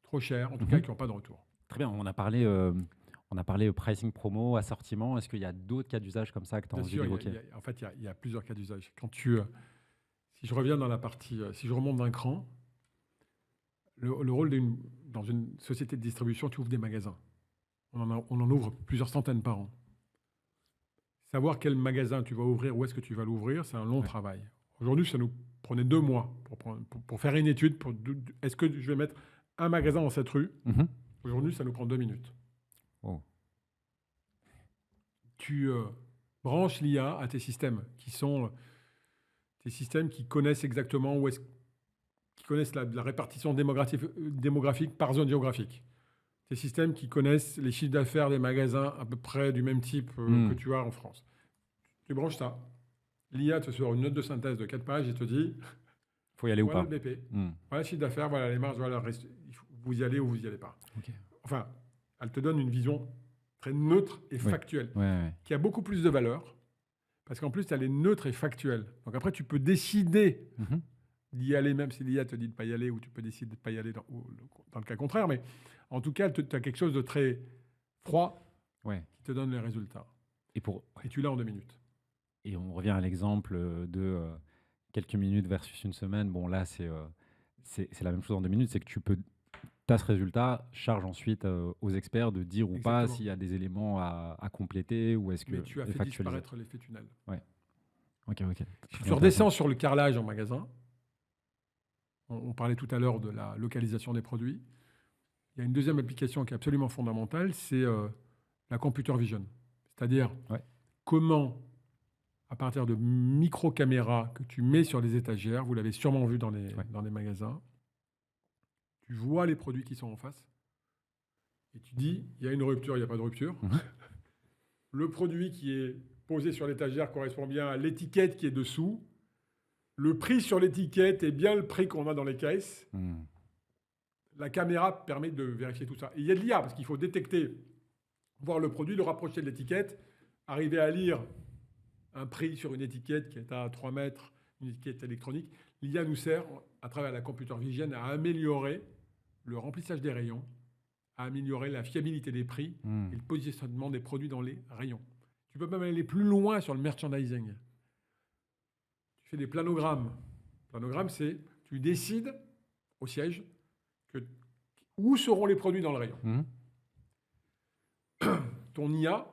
Speaker 1: trop chères, en tout cas qui n'ont pas de retour.
Speaker 2: Très bien, on a parlé pricing promo, assortiment. Est-ce qu'il y a d'autres cas d'usage comme ça que tu as
Speaker 1: Bien
Speaker 2: envie
Speaker 1: sûr,
Speaker 2: d'évoquer?
Speaker 1: en fait, il y a plusieurs cas d'usage. Si je reviens dans la partie, si je remonte d'un cran, le rôle dans une société de distribution, tu ouvres des magasins. On en ouvre plusieurs centaines par an. Savoir quel magasin tu vas ouvrir, où est-ce que tu vas l'ouvrir, c'est un long travail. Aujourd'hui, ça nous prenait 2 mois pour faire une étude. Est-ce que je vais mettre un magasin dans cette rue? Aujourd'hui, ça nous prend 2 minutes.
Speaker 2: Oh.
Speaker 1: Tu branches l'IA à tes systèmes, qui sont tes systèmes qui connaissent exactement qui connaissent la répartition démographique par zone géographique. Tes systèmes qui connaissent les chiffres d'affaires des magasins à peu près du même type que tu as en France. Tu branches ça. L'IA te sort une note de synthèse de 4 pages et te dit
Speaker 2: faut y aller
Speaker 1: voilà
Speaker 2: ou pas.
Speaker 1: le BP, voilà le chiffre d'affaires, voilà les marges, voilà vous y allez ou vous y allez pas.
Speaker 2: Okay.
Speaker 1: Enfin, elle te donne une vision très neutre et factuelle, qui a beaucoup plus de valeur, parce qu'en plus, elle est neutre et factuelle. Donc après, tu peux décider d'y aller, même si l'IA te dit de ne pas y aller, ou tu peux décider de ne pas y aller dans le cas contraire, mais en tout cas, tu as quelque chose de très froid qui te donne les résultats. Et tu l'as en 2 minutes.
Speaker 2: Et on revient à l'exemple de quelques minutes versus une semaine. Bon, là, c'est la même chose en 2 minutes. C'est que tu as ce résultat, charge ensuite aux experts de dire ou pas s'il y a des éléments à compléter ou est-ce que.
Speaker 1: Mais tu as fait disparaître l'effet tunnel.
Speaker 2: Ouais. Ok.
Speaker 1: Si tu redescends sur le carrelage en magasin, on parlait tout à l'heure de la localisation des produits. Il y a une deuxième application qui est absolument fondamentale, c'est la computer vision. C'est-à-dire comment, à partir de micro-caméras que tu mets sur les étagères, vous l'avez sûrement vu dans les magasins, tu vois les produits qui sont en face et tu dis, il y a une rupture, il n'y a pas de rupture. Le produit qui est posé sur l'étagère correspond bien à l'étiquette qui est dessous. Le prix sur l'étiquette est bien le prix qu'on a dans les caisses. La caméra permet de vérifier tout ça. Et il y a de l'IA, parce qu'il faut détecter, voir le produit, le rapprocher de l'étiquette, arriver à lire un prix sur une étiquette qui est à 3 mètres, une étiquette électronique. L'IA nous sert, à travers la computer vision, à améliorer le remplissage des rayons, à améliorer la fiabilité des prix et le positionnement des produits dans les rayons. Tu peux même aller plus loin sur le merchandising. Tu fais des planogrammes. Planogramme, c'est tu décides au siège où seront les produits dans le rayon. Ton IA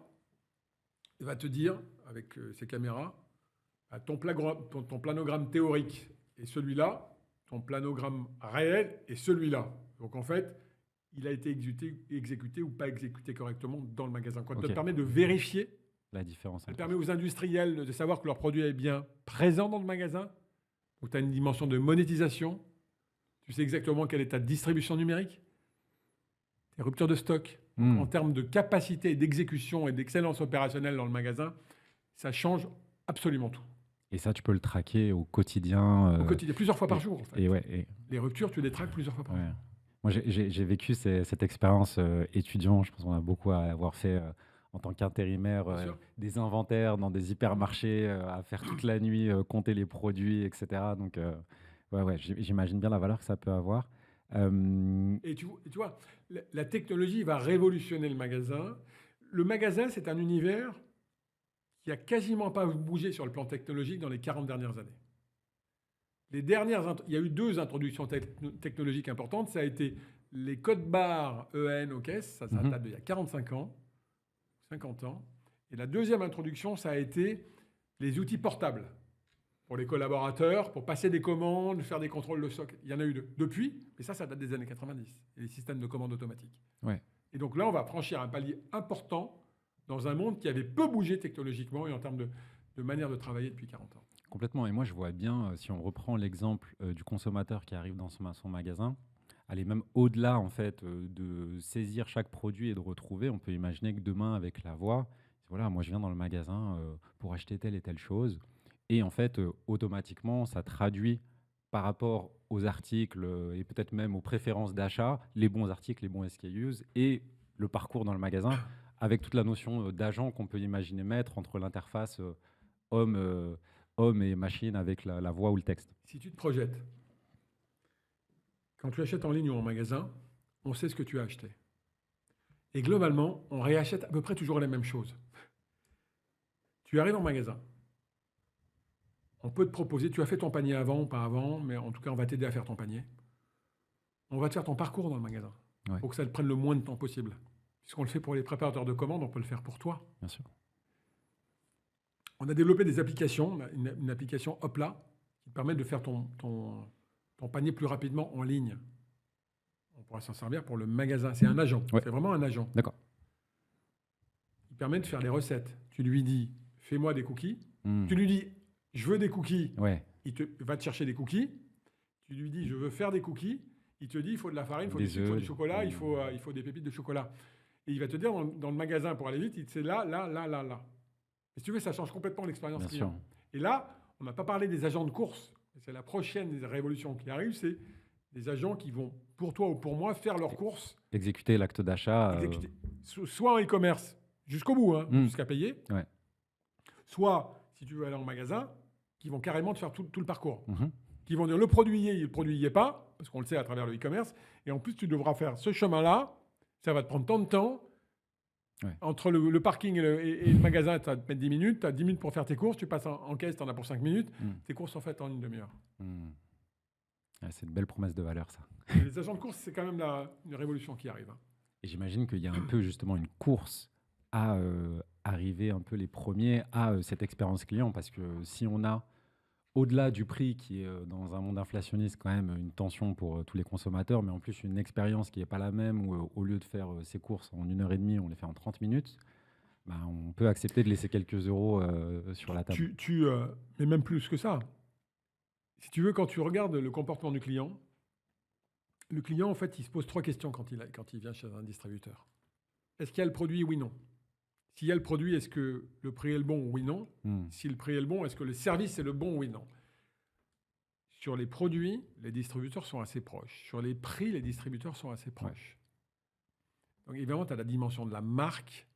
Speaker 1: va te dire, avec ses caméras, ton planogramme théorique est celui-là, ton planogramme réel est celui-là. Donc en fait, il a été exécuté ou pas exécuté correctement dans le magasin. Ça te permet de vérifier
Speaker 2: la différence.
Speaker 1: Ça permet aux industriels de savoir que leur produit est bien présent dans le magasin. Donc tu as une dimension de monétisation. Tu sais exactement quelle est ta distribution numérique, tes ruptures de stock. En termes de capacité d'exécution et d'excellence opérationnelle dans le magasin, ça change absolument tout.
Speaker 2: Et ça, tu peux le traquer au quotidien.
Speaker 1: Au quotidien, plusieurs fois par jour. En fait.
Speaker 2: Et
Speaker 1: les ruptures, tu les traques plusieurs fois par jour.
Speaker 2: Moi, j'ai vécu cette expérience étudiant. Je pense qu'on a beaucoup à avoir fait en tant qu'intérimaire, des inventaires dans des hypermarchés, à faire toute la nuit, compter les produits, etc. Donc, j'imagine bien la valeur que ça peut avoir.
Speaker 1: Et tu vois, la technologie va révolutionner le magasin. Le magasin, c'est un univers qui n'a quasiment pas bougé sur le plan technologique dans les 40 dernières années. Il y a eu 2 introductions technologiques importantes. Ça a été les codes barres EN aux caisses, ça date d'il y a 45 ans, 50 ans. Et la deuxième introduction, ça a été les outils portables pour les collaborateurs, pour passer des commandes, faire des contrôles de stock. Il y en a eu 2. Depuis, mais ça date des années 90, et les systèmes de commande automatiques. Et donc là, on va franchir un palier important dans un monde qui avait peu bougé technologiquement et en termes de manière de travailler depuis 40 ans.
Speaker 2: Complètement. Et moi, je vois bien, si on reprend l'exemple du consommateur qui arrive dans son magasin, aller même au-delà en fait, de saisir chaque produit et de retrouver, on peut imaginer que demain, avec la voix, voilà, moi je viens dans le magasin pour acheter telle et telle chose. Et en fait, automatiquement, ça traduit par rapport aux articles et peut-être même aux préférences d'achat, les bons articles, les bons SKUs et le parcours dans le magasin avec toute la notion d'agent qu'on peut imaginer mettre entre l'interface homme et machine avec la voix ou le texte.
Speaker 1: Si tu te projettes, quand tu achètes en ligne ou en magasin, on sait ce que tu as acheté. Et globalement, on réachète à peu près toujours les mêmes choses. Tu arrives en magasin. On peut te proposer, tu as fait ton panier avant ou pas avant, mais en tout cas, on va t'aider à faire ton panier. On va te faire ton parcours dans le magasin.
Speaker 2: Ouais.
Speaker 1: Pour que ça te prenne le moins de temps possible. Puisqu'on le fait pour les préparateurs de commandes, on peut le faire pour toi.
Speaker 2: Bien sûr.
Speaker 1: On a développé des applications, une application Hopla, qui te permet de faire ton panier plus rapidement en ligne. On pourra s'en servir pour le magasin. C'est un agent.
Speaker 2: Ouais.
Speaker 1: C'est vraiment un agent.
Speaker 2: D'accord.
Speaker 1: Il permet de faire les recettes. Tu lui dis, fais-moi des cookies.
Speaker 2: Mm.
Speaker 1: Tu lui dis, je veux des cookies.
Speaker 2: Ouais.
Speaker 1: Il va te chercher des cookies. Tu lui dis, je veux faire des cookies. Il te dit, il faut de la farine, il faut
Speaker 2: Des
Speaker 1: du sucre, il faut
Speaker 2: œufs,
Speaker 1: du chocolat, il faut des pépites de chocolat. Et il va te dire, dans le magasin, pour aller vite, c'est là. Et si tu veux, ça change complètement l'expérience
Speaker 2: Bien
Speaker 1: client.
Speaker 2: sûr.
Speaker 1: Et là, on n'a pas parlé des agents de course. C'est la prochaine révolution qui arrive, c'est des agents qui vont, pour toi ou pour moi, faire leurs courses.
Speaker 2: Exécuter l'acte d'achat.
Speaker 1: Soit en e-commerce, jusqu'au bout, jusqu'à payer.
Speaker 2: Ouais.
Speaker 1: Soit, si tu veux aller en magasin, qui vont carrément te faire tout le parcours.
Speaker 2: Mhm.
Speaker 1: Qui vont dire le produit y est pas, parce qu'on le sait à travers le e-commerce. Et en plus, tu devras faire ce chemin-là. Ça va te prendre tant de temps.
Speaker 2: Ouais.
Speaker 1: Entre le parking et le magasin, tu vas te mettre 10 minutes. Tu as 10 minutes pour faire tes courses. Tu passes en caisse, tu en as pour 5 minutes. Tes courses sont faites en une demi-heure.
Speaker 2: Ouais, c'est une belle promesse de valeur, ça.
Speaker 1: Et les agents de course, c'est quand même une révolution qui arrive.
Speaker 2: Et j'imagine qu'il y a un peu justement une course à arriver un peu les premiers à cette expérience client. Parce que si on a, au-delà du prix qui est dans un monde inflationniste quand même une tension pour tous les consommateurs, mais en plus une expérience qui n'est pas la même où au lieu de faire ses courses en 1h30, on les fait en 30 minutes, bah, on peut accepter de laisser quelques euros sur la table.
Speaker 1: Mais même plus que ça. Si tu veux, quand tu regardes le comportement du client, le client, en fait, il se pose 3 questions quand il vient chez un distributeur. Est-ce qu'il y a le produit, oui, non? S'il y a le produit, est-ce que le prix est le bon, oui, non? Si le prix est le bon, est-ce que le service est le bon, oui, non? Sur les produits, les distributeurs sont assez proches. Sur les prix, les distributeurs sont assez proches. Ouais. Donc évidemment, tu as la dimension de la marque,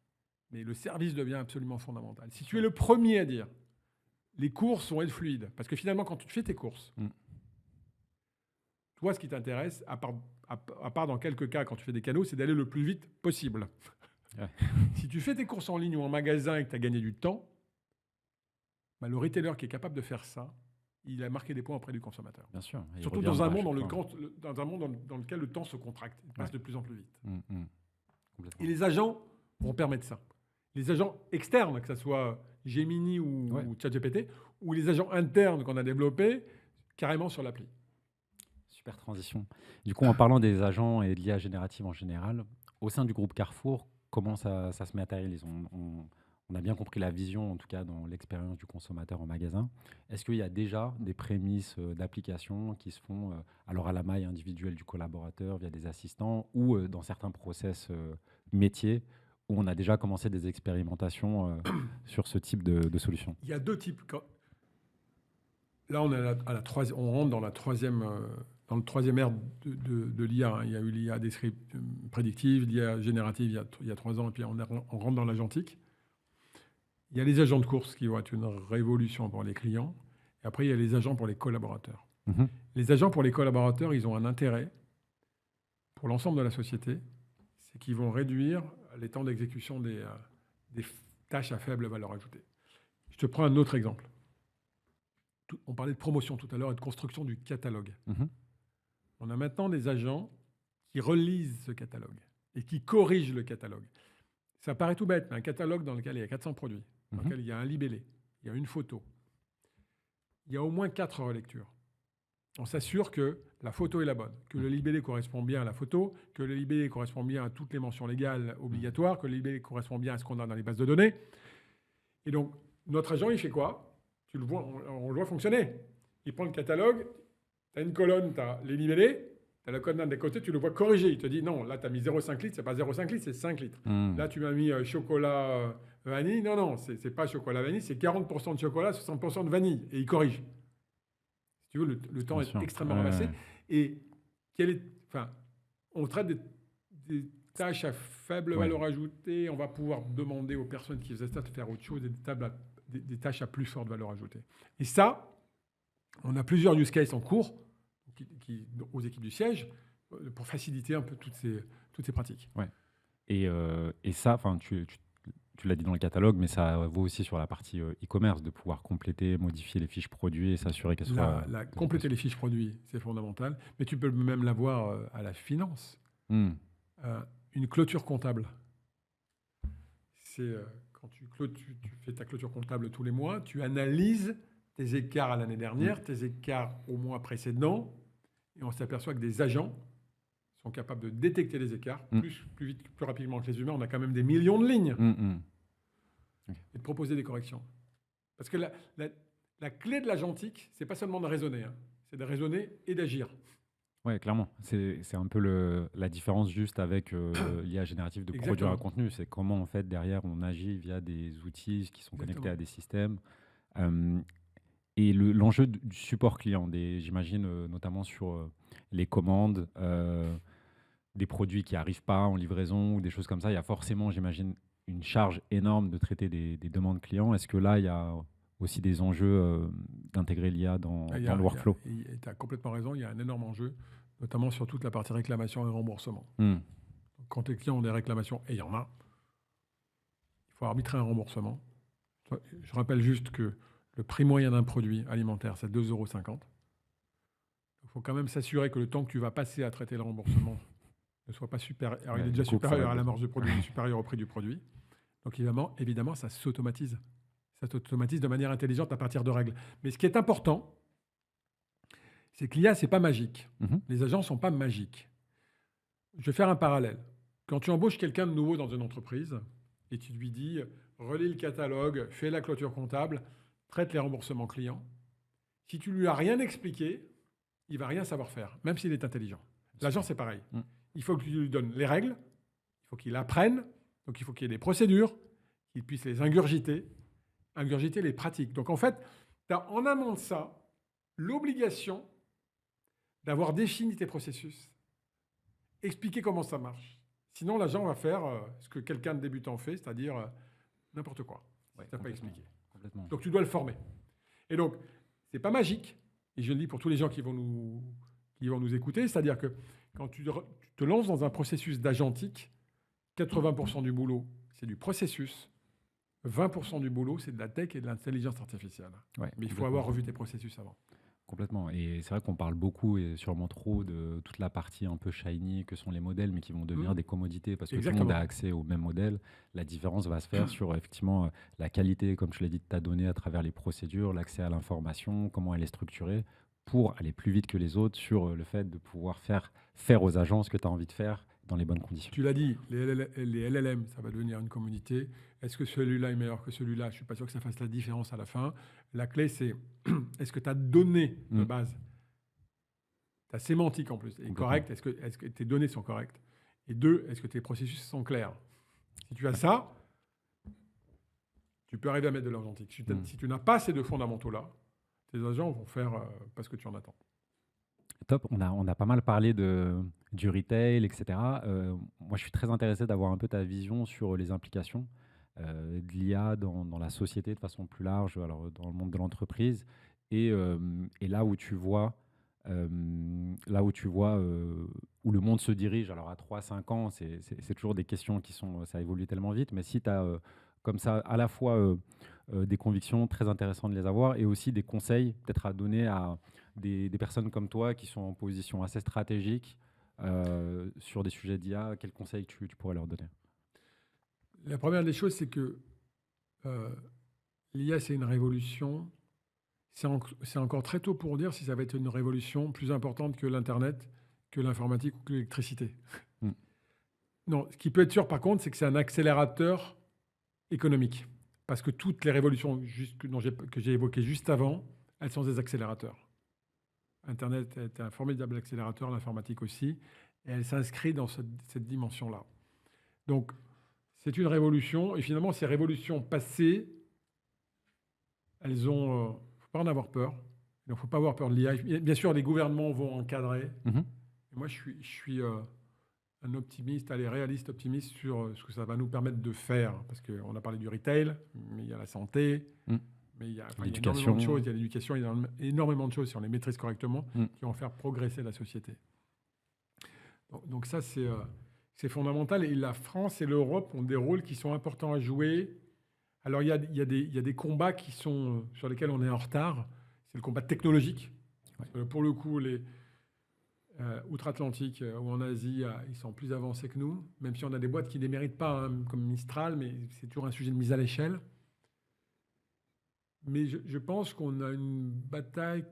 Speaker 1: mais le service devient absolument fondamental. Si tu es le premier à dire les courses vont être fluides, parce que finalement, quand tu fais tes courses, toi, ce qui t'intéresse, à part dans quelques cas quand tu fais des canaux, c'est d'aller le plus vite possible. Ouais. Si tu fais tes courses en ligne ou en magasin et que tu as gagné du temps, bah, le retailer qui est capable de faire ça, il a marqué des points auprès du consommateur.
Speaker 2: Bien sûr.
Speaker 1: Surtout dans un monde dans lequel le temps se contracte, il passe de plus en plus vite. Et les agents vont permettre ça. Les agents externes, que ce soit Gemini ou ChatGPT, ou les agents internes qu'on a développés, carrément sur l'appli.
Speaker 2: Super transition. Du coup, en parlant des agents et de l'IA générative en général, au sein du groupe Carrefour, comment ça se matérialise? On a bien compris la vision, en tout cas dans l'expérience du consommateur en magasin. Est-ce qu'il y a déjà des prémices d'application qui se font alors à la maille individuelle du collaborateur via des assistants ou dans certains process métiers où on a déjà commencé des expérimentations sur ce type de solution? Il
Speaker 1: y a 2 types. Là, on rentre dans la troisième... dans le troisième ère de l'IA. Il y a eu l'IA prédictive, l'IA générative il y a 3 ans, et puis on rentre dans l'agentique. Il y a les agents de course qui vont être une révolution pour les clients. Et après, il y a les agents pour les collaborateurs. Les agents pour les collaborateurs, ils ont un intérêt pour l'ensemble de la société, c'est qu'ils vont réduire les temps d'exécution des tâches à faible valeur ajoutée. Je te prends un autre exemple. On parlait de promotion tout à l'heure et de construction du catalogue. On a maintenant des agents qui relisent ce catalogue et qui corrigent le catalogue. Ça paraît tout bête, mais un catalogue dans lequel il y a 400 produits, dans lequel il y a un libellé, il y a une photo, il y a au moins 4 relectures. On s'assure que la photo est la bonne, que le libellé correspond bien à la photo, que le libellé correspond bien à toutes les mentions légales obligatoires, que le libellé correspond bien à ce qu'on a dans les bases de données. Et donc, notre agent, il fait quoi? Tu le vois, on le voit fonctionner. Il prend le catalogue, tu as une colonne, tu as les libellés, tu as la colonne des côtés, tu le vois corriger. Il te dit non, là tu as mis 0,5 litres, c'est pas 0,5 litres, c'est 5 litres. Là tu m'as mis chocolat vanille, non, c'est pas chocolat vanille, c'est 40% de chocolat, 60% de vanille. Et il corrige. Si tu veux, le temps est extrêmement ramassé. Et on traite tâches à faible valeur ajoutée, on va pouvoir demander aux personnes qui faisaient ça de faire autre chose, des tâches à plus forte valeur ajoutée. Et ça, on a plusieurs use cases en cours aux équipes du siège pour faciliter un peu toutes ces pratiques.
Speaker 2: Ouais. Et ça, tu l'as dit dans le catalogue, mais ça vaut aussi sur la partie e-commerce, de pouvoir compléter, modifier les fiches produits et s'assurer qu'elles soient...
Speaker 1: Compléter les fiches produits, c'est fondamental. Mais tu peux même l'avoir à la finance. Une clôture comptable. C'est quand tu fais ta clôture comptable tous les mois, tu analyses tes écarts à l'année dernière, tes écarts au mois précédent, et on s'aperçoit que des agents sont capables de détecter les écarts plus vite, plus rapidement que les humains. On a quand même des millions de lignes. Et de proposer des corrections. Parce que la clé de l'agentique, c'est pas seulement de raisonner, c'est de raisonner et d'agir.
Speaker 2: Oui, clairement. C'est un peu la différence juste avec l'IA générative de produire un contenu. C'est comment, en fait, derrière, on agit via des outils qui sont connectés à des systèmes. Et l'enjeu du support client, j'imagine, notamment sur les commandes, des produits qui n'arrivent pas en livraison ou des choses comme ça, il y a forcément, j'imagine, une charge énorme de traiter des demandes clients. Est-ce que là, il y a aussi des enjeux d'intégrer l'IA dans le workflow?
Speaker 1: Tu as complètement raison, il y a un énorme enjeu, notamment sur toute la partie réclamation et remboursement. Quand les clients ont des réclamations, et il y en a, il faut arbitrer un remboursement. Je rappelle juste que le prix moyen d'un produit alimentaire, c'est 2,50 €. Il faut quand même s'assurer que le temps que tu vas passer à traiter le remboursement ne soit pas supérieur. Alors, il est déjà supérieur à la marge de produit, supérieur au prix du produit. Donc, évidemment, ça s'automatise. Ça s'automatise de manière intelligente à partir de règles. Mais ce qui est important, c'est que l'IA, ce n'est pas magique. Les agents ne sont pas magiques. Je vais faire un parallèle. Quand tu embauches quelqu'un de nouveau dans une entreprise et tu lui dis « relis le catalogue, fais la clôture comptable, traite les remboursements clients », si tu ne lui as rien expliqué, il ne va rien savoir faire, même s'il est intelligent. L'agent, c'est pareil. Il faut que tu lui donnes les règles, il faut qu'il apprenne, donc il faut qu'il y ait des procédures, qu'il puisse les ingurgiter les pratiques. Donc en fait, tu as en amont de ça l'obligation d'avoir défini tes processus, expliquer comment ça marche. Sinon, l'agent va faire ce que quelqu'un de débutant fait, c'est-à-dire n'importe quoi. Tu n'as pas expliqué. Donc tu dois le former. Et donc, ce n'est pas magique, et je le dis pour tous les gens qui vont nous écouter, c'est-à-dire que quand tu te lances dans un processus d'agentique, 80% du boulot, c'est du processus, 20% du boulot, c'est de la tech et de l'intelligence artificielle. Mais il faut avoir revu tes processus avant.
Speaker 2: Complètement. Et c'est vrai qu'on parle beaucoup et sûrement trop de toute la partie un peu shiny que sont les modèles, mais qui vont devenir des commodités parce que tout le monde a accès au même modèle. La différence va se faire sur effectivement la qualité, comme je l'ai dit, de ta donnée à travers les procédures, l'accès à l'information, comment elle est structurée, pour aller plus vite que les autres sur le fait de pouvoir faire aux agents ce que tu as envie de faire dans les bonnes conditions.
Speaker 1: Tu l'as dit, les LLM, ça va devenir une commodité. Est-ce que celui-là est meilleur que celui-là? Je ne suis pas sûr que ça fasse la différence à la fin. La clé, c'est est-ce que ta donnée de base, ta sémantique en plus, est correcte? Est-ce que tes données sont correctes? Et deux, est-ce que tes processus sont clairs? Si tu as ça, tu peux arriver à mettre de l'agentique. Si tu n'as pas ces deux fondamentaux-là, tes agents vont faire parce que tu en attends.
Speaker 2: Top, on a pas mal parlé du retail, etc. Moi, je suis très intéressé d'avoir un peu ta vision sur les implications de l'IA dans la société de façon plus large, alors dans le monde de l'entreprise, et là où tu vois, où le monde se dirige. Alors à 3-5 ans, c'est toujours des questions ça évolue tellement vite, mais si tu as comme ça à la fois des convictions très intéressantes de les avoir et aussi des conseils peut-être à donner à des personnes comme toi qui sont en position assez stratégique sur des sujets d'IA, quels conseils tu pourrais leur donner?
Speaker 1: La première des choses, c'est que l'IA, c'est une révolution. C'est encore très tôt pour dire si ça va être une révolution plus importante que l'Internet, que l'informatique ou que l'électricité. Non, ce qui peut être sûr, par contre, c'est que c'est un accélérateur économique. Parce que toutes les révolutions que j'ai évoquées juste avant, elles sont des accélérateurs. Internet est un formidable accélérateur, l'informatique aussi, et elle s'inscrit dans cette dimension-là. Donc, c'est une révolution, et finalement, ces révolutions passées, elles ont... Il ne faut pas en avoir peur. Il ne faut pas avoir peur de l'IA. Bien sûr, les gouvernements vont encadrer. Et moi, je suis un optimiste, allez, réaliste optimiste sur ce que ça va nous permettre de faire. Parce qu'on a parlé du retail, mais il y a la santé, mais il y a énormément de choses. Il y a l'éducation, il y a énormément de choses, si on les maîtrise correctement, qui vont faire progresser la société. Donc ça, c'est fondamental. Et la France et l'Europe ont des rôles qui sont importants à jouer. Alors, il y a des combats sur lesquels on est en retard. C'est le combat technologique. Ouais. Pour le coup, outre-Atlantique ou en Asie, ils sont plus avancés que nous, même si on a des boîtes qui ne les méritent pas, hein, comme Mistral, mais c'est toujours un sujet de mise à l'échelle. Mais je pense qu'on a une bataille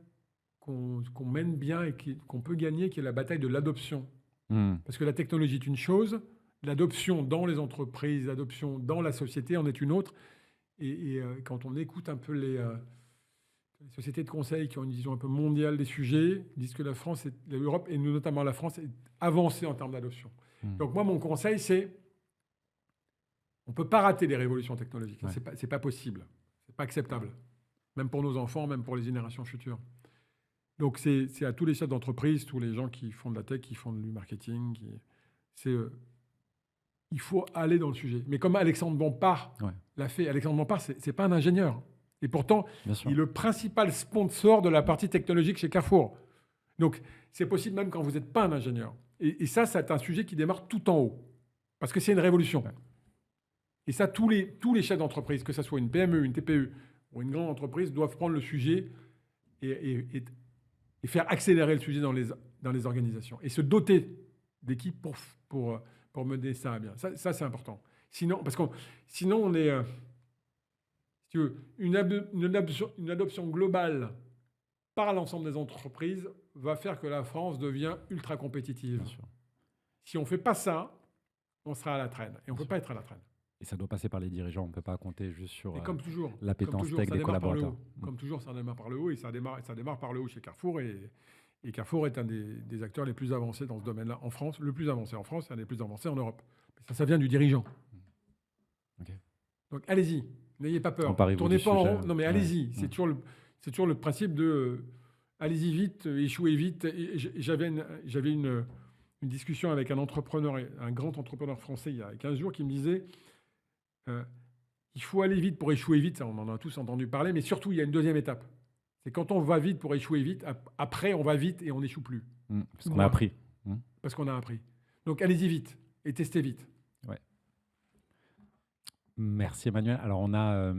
Speaker 1: qu'on mène bien et qu'on peut gagner, qui est la bataille de l'adoption. Parce que la technologie est une chose, l'adoption dans les entreprises, l'adoption dans la société en est une autre. Et quand on écoute un peu les sociétés de conseil qui ont une vision un peu mondiale des sujets, disent que l'Europe, et notamment la France, est avancée en termes d'adoption. Donc moi, mon conseil, c'est on ne peut pas rater les révolutions technologiques. Ouais. C'est pas possible. C'est pas acceptable. Même pour nos enfants, même pour les générations futures. Donc c'est à tous les chefs d'entreprise, tous les gens qui font de la tech, qui font du marketing, il faut aller dans le sujet. Mais comme Alexandre Bompard l'a fait, Alexandre Bompard, c'est pas un ingénieur. Et pourtant, il est le principal sponsor de la partie technologique chez Carrefour. Donc, c'est possible même quand vous n'êtes pas un ingénieur. Et ça, c'est un sujet qui démarre tout en haut. Parce que c'est une révolution. Et ça, tous les chefs d'entreprise, que ce soit une PME, une TPE ou une grande entreprise, doivent prendre le sujet et faire accélérer le sujet dans les organisations. Et se doter d'équipes pour mener ça à bien. Ça, c'est important. Sinon, sinon on est... si tu veux, une adoption globale par l'ensemble des entreprises va faire que la France devient ultra compétitive. Si on ne fait pas ça, on sera à la traîne. Et on ne peut pas être à la traîne.
Speaker 2: Et ça doit passer par les dirigeants. On ne peut pas compter juste sur
Speaker 1: l'appétence
Speaker 2: tech des collaborateurs.
Speaker 1: Comme toujours, ça démarre par le haut. Et ça démarre par le haut chez Carrefour. Et Carrefour est un des acteurs les plus avancés dans ce domaine-là en France. Le plus avancé en France et un des plus avancés en Europe. Mais ça vient du dirigeant. Okay. Donc, allez-y. N'ayez pas peur. Tournez pas en rond. Non, mais allez-y. C'est toujours le principe de allez-y vite, échouez vite. Et j'avais une discussion avec un entrepreneur, un grand entrepreneur français il y a 15 jours qui me disait il faut aller vite pour échouer vite. On en a tous entendu parler, mais surtout, il y a une deuxième étape. C'est quand on va vite pour échouer vite, après, on va vite et on n'échoue plus.
Speaker 2: Parce qu'on a appris.
Speaker 1: Parce qu'on a appris. Donc, allez-y vite et testez vite.
Speaker 2: Ouais. Merci Emmanuel. Alors on a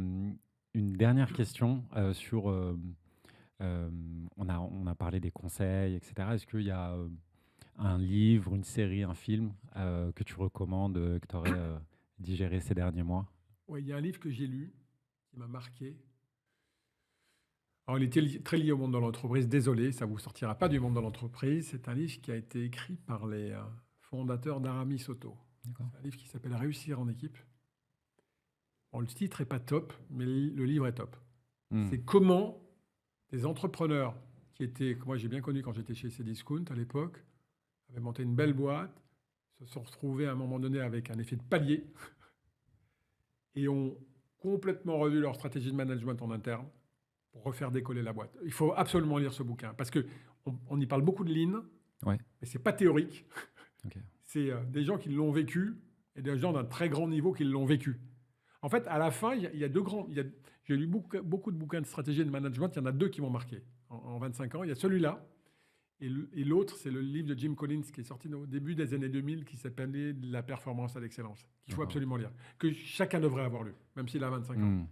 Speaker 2: une dernière question sur... on a parlé des conseils, etc. Est-ce qu'il y a un livre, une série, un film que tu recommandes, que tu aurais digéré ces derniers mois?
Speaker 1: Oui, il y a un livre que j'ai lu qui m'a marqué. Alors, il était très lié au monde de l'entreprise. Désolé, ça ne vous sortira pas du monde de l'entreprise. C'est un livre qui a été écrit par les fondateurs d'Aramis Auto. C'est un livre qui s'appelle « Réussir en équipe ». Bon, le titre n'est pas top, mais le livre est top. C'est comment des entrepreneurs que moi j'ai bien connu quand j'étais chez Cdiscount à l'époque, avaient monté une belle boîte, se sont retrouvés à un moment donné avec un effet de palier et ont complètement revu leur stratégie de management en interne pour refaire décoller la boîte. Il faut absolument lire ce bouquin parce qu'on y parle beaucoup de lean, mais ce n'est pas théorique. Okay. C'est des gens qui l'ont vécu et des gens d'un très grand niveau qui l'ont vécu. En fait, à la fin, il y a deux grands... J'ai lu beaucoup de bouquins de stratégie et de management. Il y en a deux qui m'ont marqué en 25 ans. Il y a celui-là. Et l'autre, c'est le livre de Jim Collins qui est sorti au début des années 2000 qui s'appelait « La performance à l'excellence », qu'il faut absolument lire, que chacun devrait avoir lu, même s'il a 25 ans.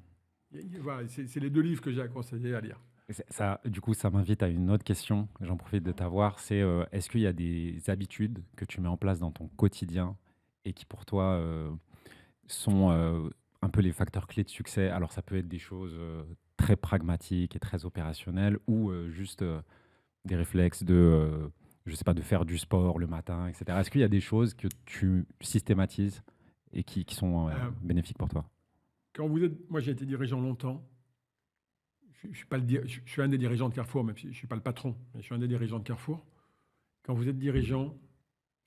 Speaker 1: Voilà, c'est les deux livres que j'ai conseillé à lire.
Speaker 2: Ça, du coup, ça m'invite à une autre question. J'en profite de t'avoir. C'est est-ce qu'il y a des habitudes que tu mets en place dans ton quotidien et qui, pour toi, sont un peu les facteurs clés de succès? Alors, ça peut être des choses très pragmatiques et très opérationnelles ou juste des réflexes de, je sais pas, de faire du sport le matin, etc. Est-ce qu'il y a des choses que tu systématises et qui sont bénéfiques pour toi?
Speaker 1: Quand vous êtes... Moi, j'ai été dirigeant longtemps. Je suis un des dirigeants de Carrefour, même si je ne suis pas le patron, mais je suis un des dirigeants de Carrefour. Quand vous êtes dirigeant,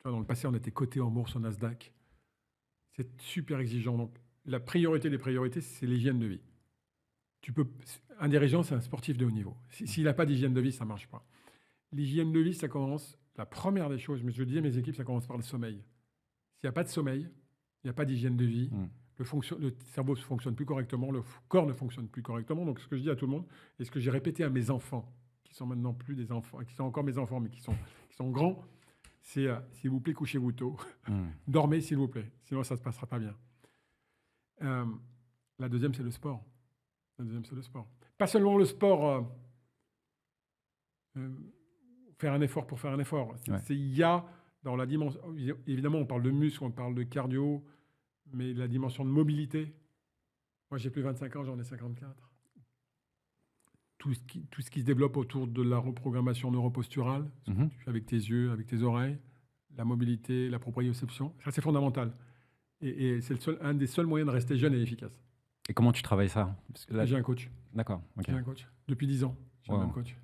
Speaker 1: dans le passé, on était coté en bourse au Nasdaq. C'est super exigeant. Donc, la priorité des priorités, c'est l'hygiène de vie. Un dirigeant, c'est un sportif de haut niveau. S'il n'a pas d'hygiène de vie, ça ne marche pas. L'hygiène de vie, ça commence, la première des choses, mais je dis à mes équipes, ça commence par le sommeil. s'il n'y a pas de sommeil, il n'y a pas d'hygiène de vie, le cerveau ne fonctionne plus correctement, le corps ne fonctionne plus correctement. Donc, ce que je dis à tout le monde, et ce que j'ai répété à mes enfants, qui sont maintenant plus des enfants, qui sont encore mes enfants, mais qui sont grands, c'est s'il vous plaît, couchez-vous tôt. Dormez, s'il vous plaît. Sinon, ça ne se passera pas bien. La deuxième, c'est le sport. Pas seulement le sport, faire un effort pour faire un effort. Il y a dans la dimension, évidemment, on parle de muscles, on parle de cardio, mais la dimension de mobilité. Moi, j'ai plus 25 ans, j'en ai 54. Tout ce qui se développe autour de la reprogrammation neuroposturale, ce que tu fais avec tes yeux, avec tes oreilles, la mobilité, la proprioception, ça c'est fondamental. Et c'est un des seuls moyens de rester jeune et efficace.
Speaker 2: Et comment tu travailles ça? Parce que là...
Speaker 1: J'ai un coach.
Speaker 2: D'accord. Okay.
Speaker 1: J'ai un coach. Depuis 10 ans, j'ai un coach.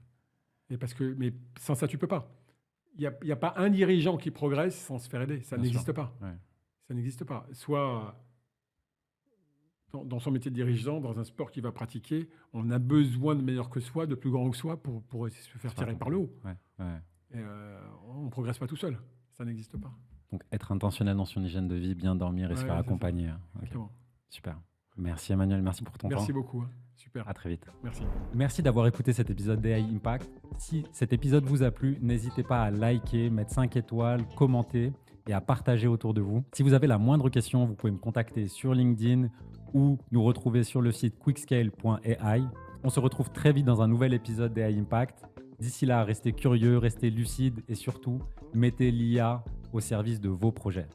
Speaker 1: Mais sans ça, tu peux pas. Il n'y a pas un dirigeant qui progresse sans se faire aider. Ça n'existe pas. Ouais. Ça n'existe pas. Soit dans son métier de dirigeant, dans un sport qu'il va pratiquer, on a besoin de meilleur que soi, de plus grand que soi pour se faire tirer par le haut. Et on ne progresse pas tout seul. Ça n'existe pas.
Speaker 2: Donc, être intentionnel dans son hygiène de vie, bien dormir et se faire accompagner. Okay. Super. Merci Emmanuel, merci pour ton temps.
Speaker 1: Merci beaucoup. Super.
Speaker 2: À très vite.
Speaker 1: Merci.
Speaker 2: Merci d'avoir écouté cet épisode d'AI Impact. Si cet épisode vous a plu, n'hésitez pas à liker, mettre 5 étoiles, commenter et à partager autour de vous. Si vous avez la moindre question, vous pouvez me contacter sur LinkedIn ou nous retrouver sur le site quickscale.ai. On se retrouve très vite dans un nouvel épisode d'AI Impact. D'ici là, restez curieux, restez lucides et surtout, mettez l'IA au service de vos projets.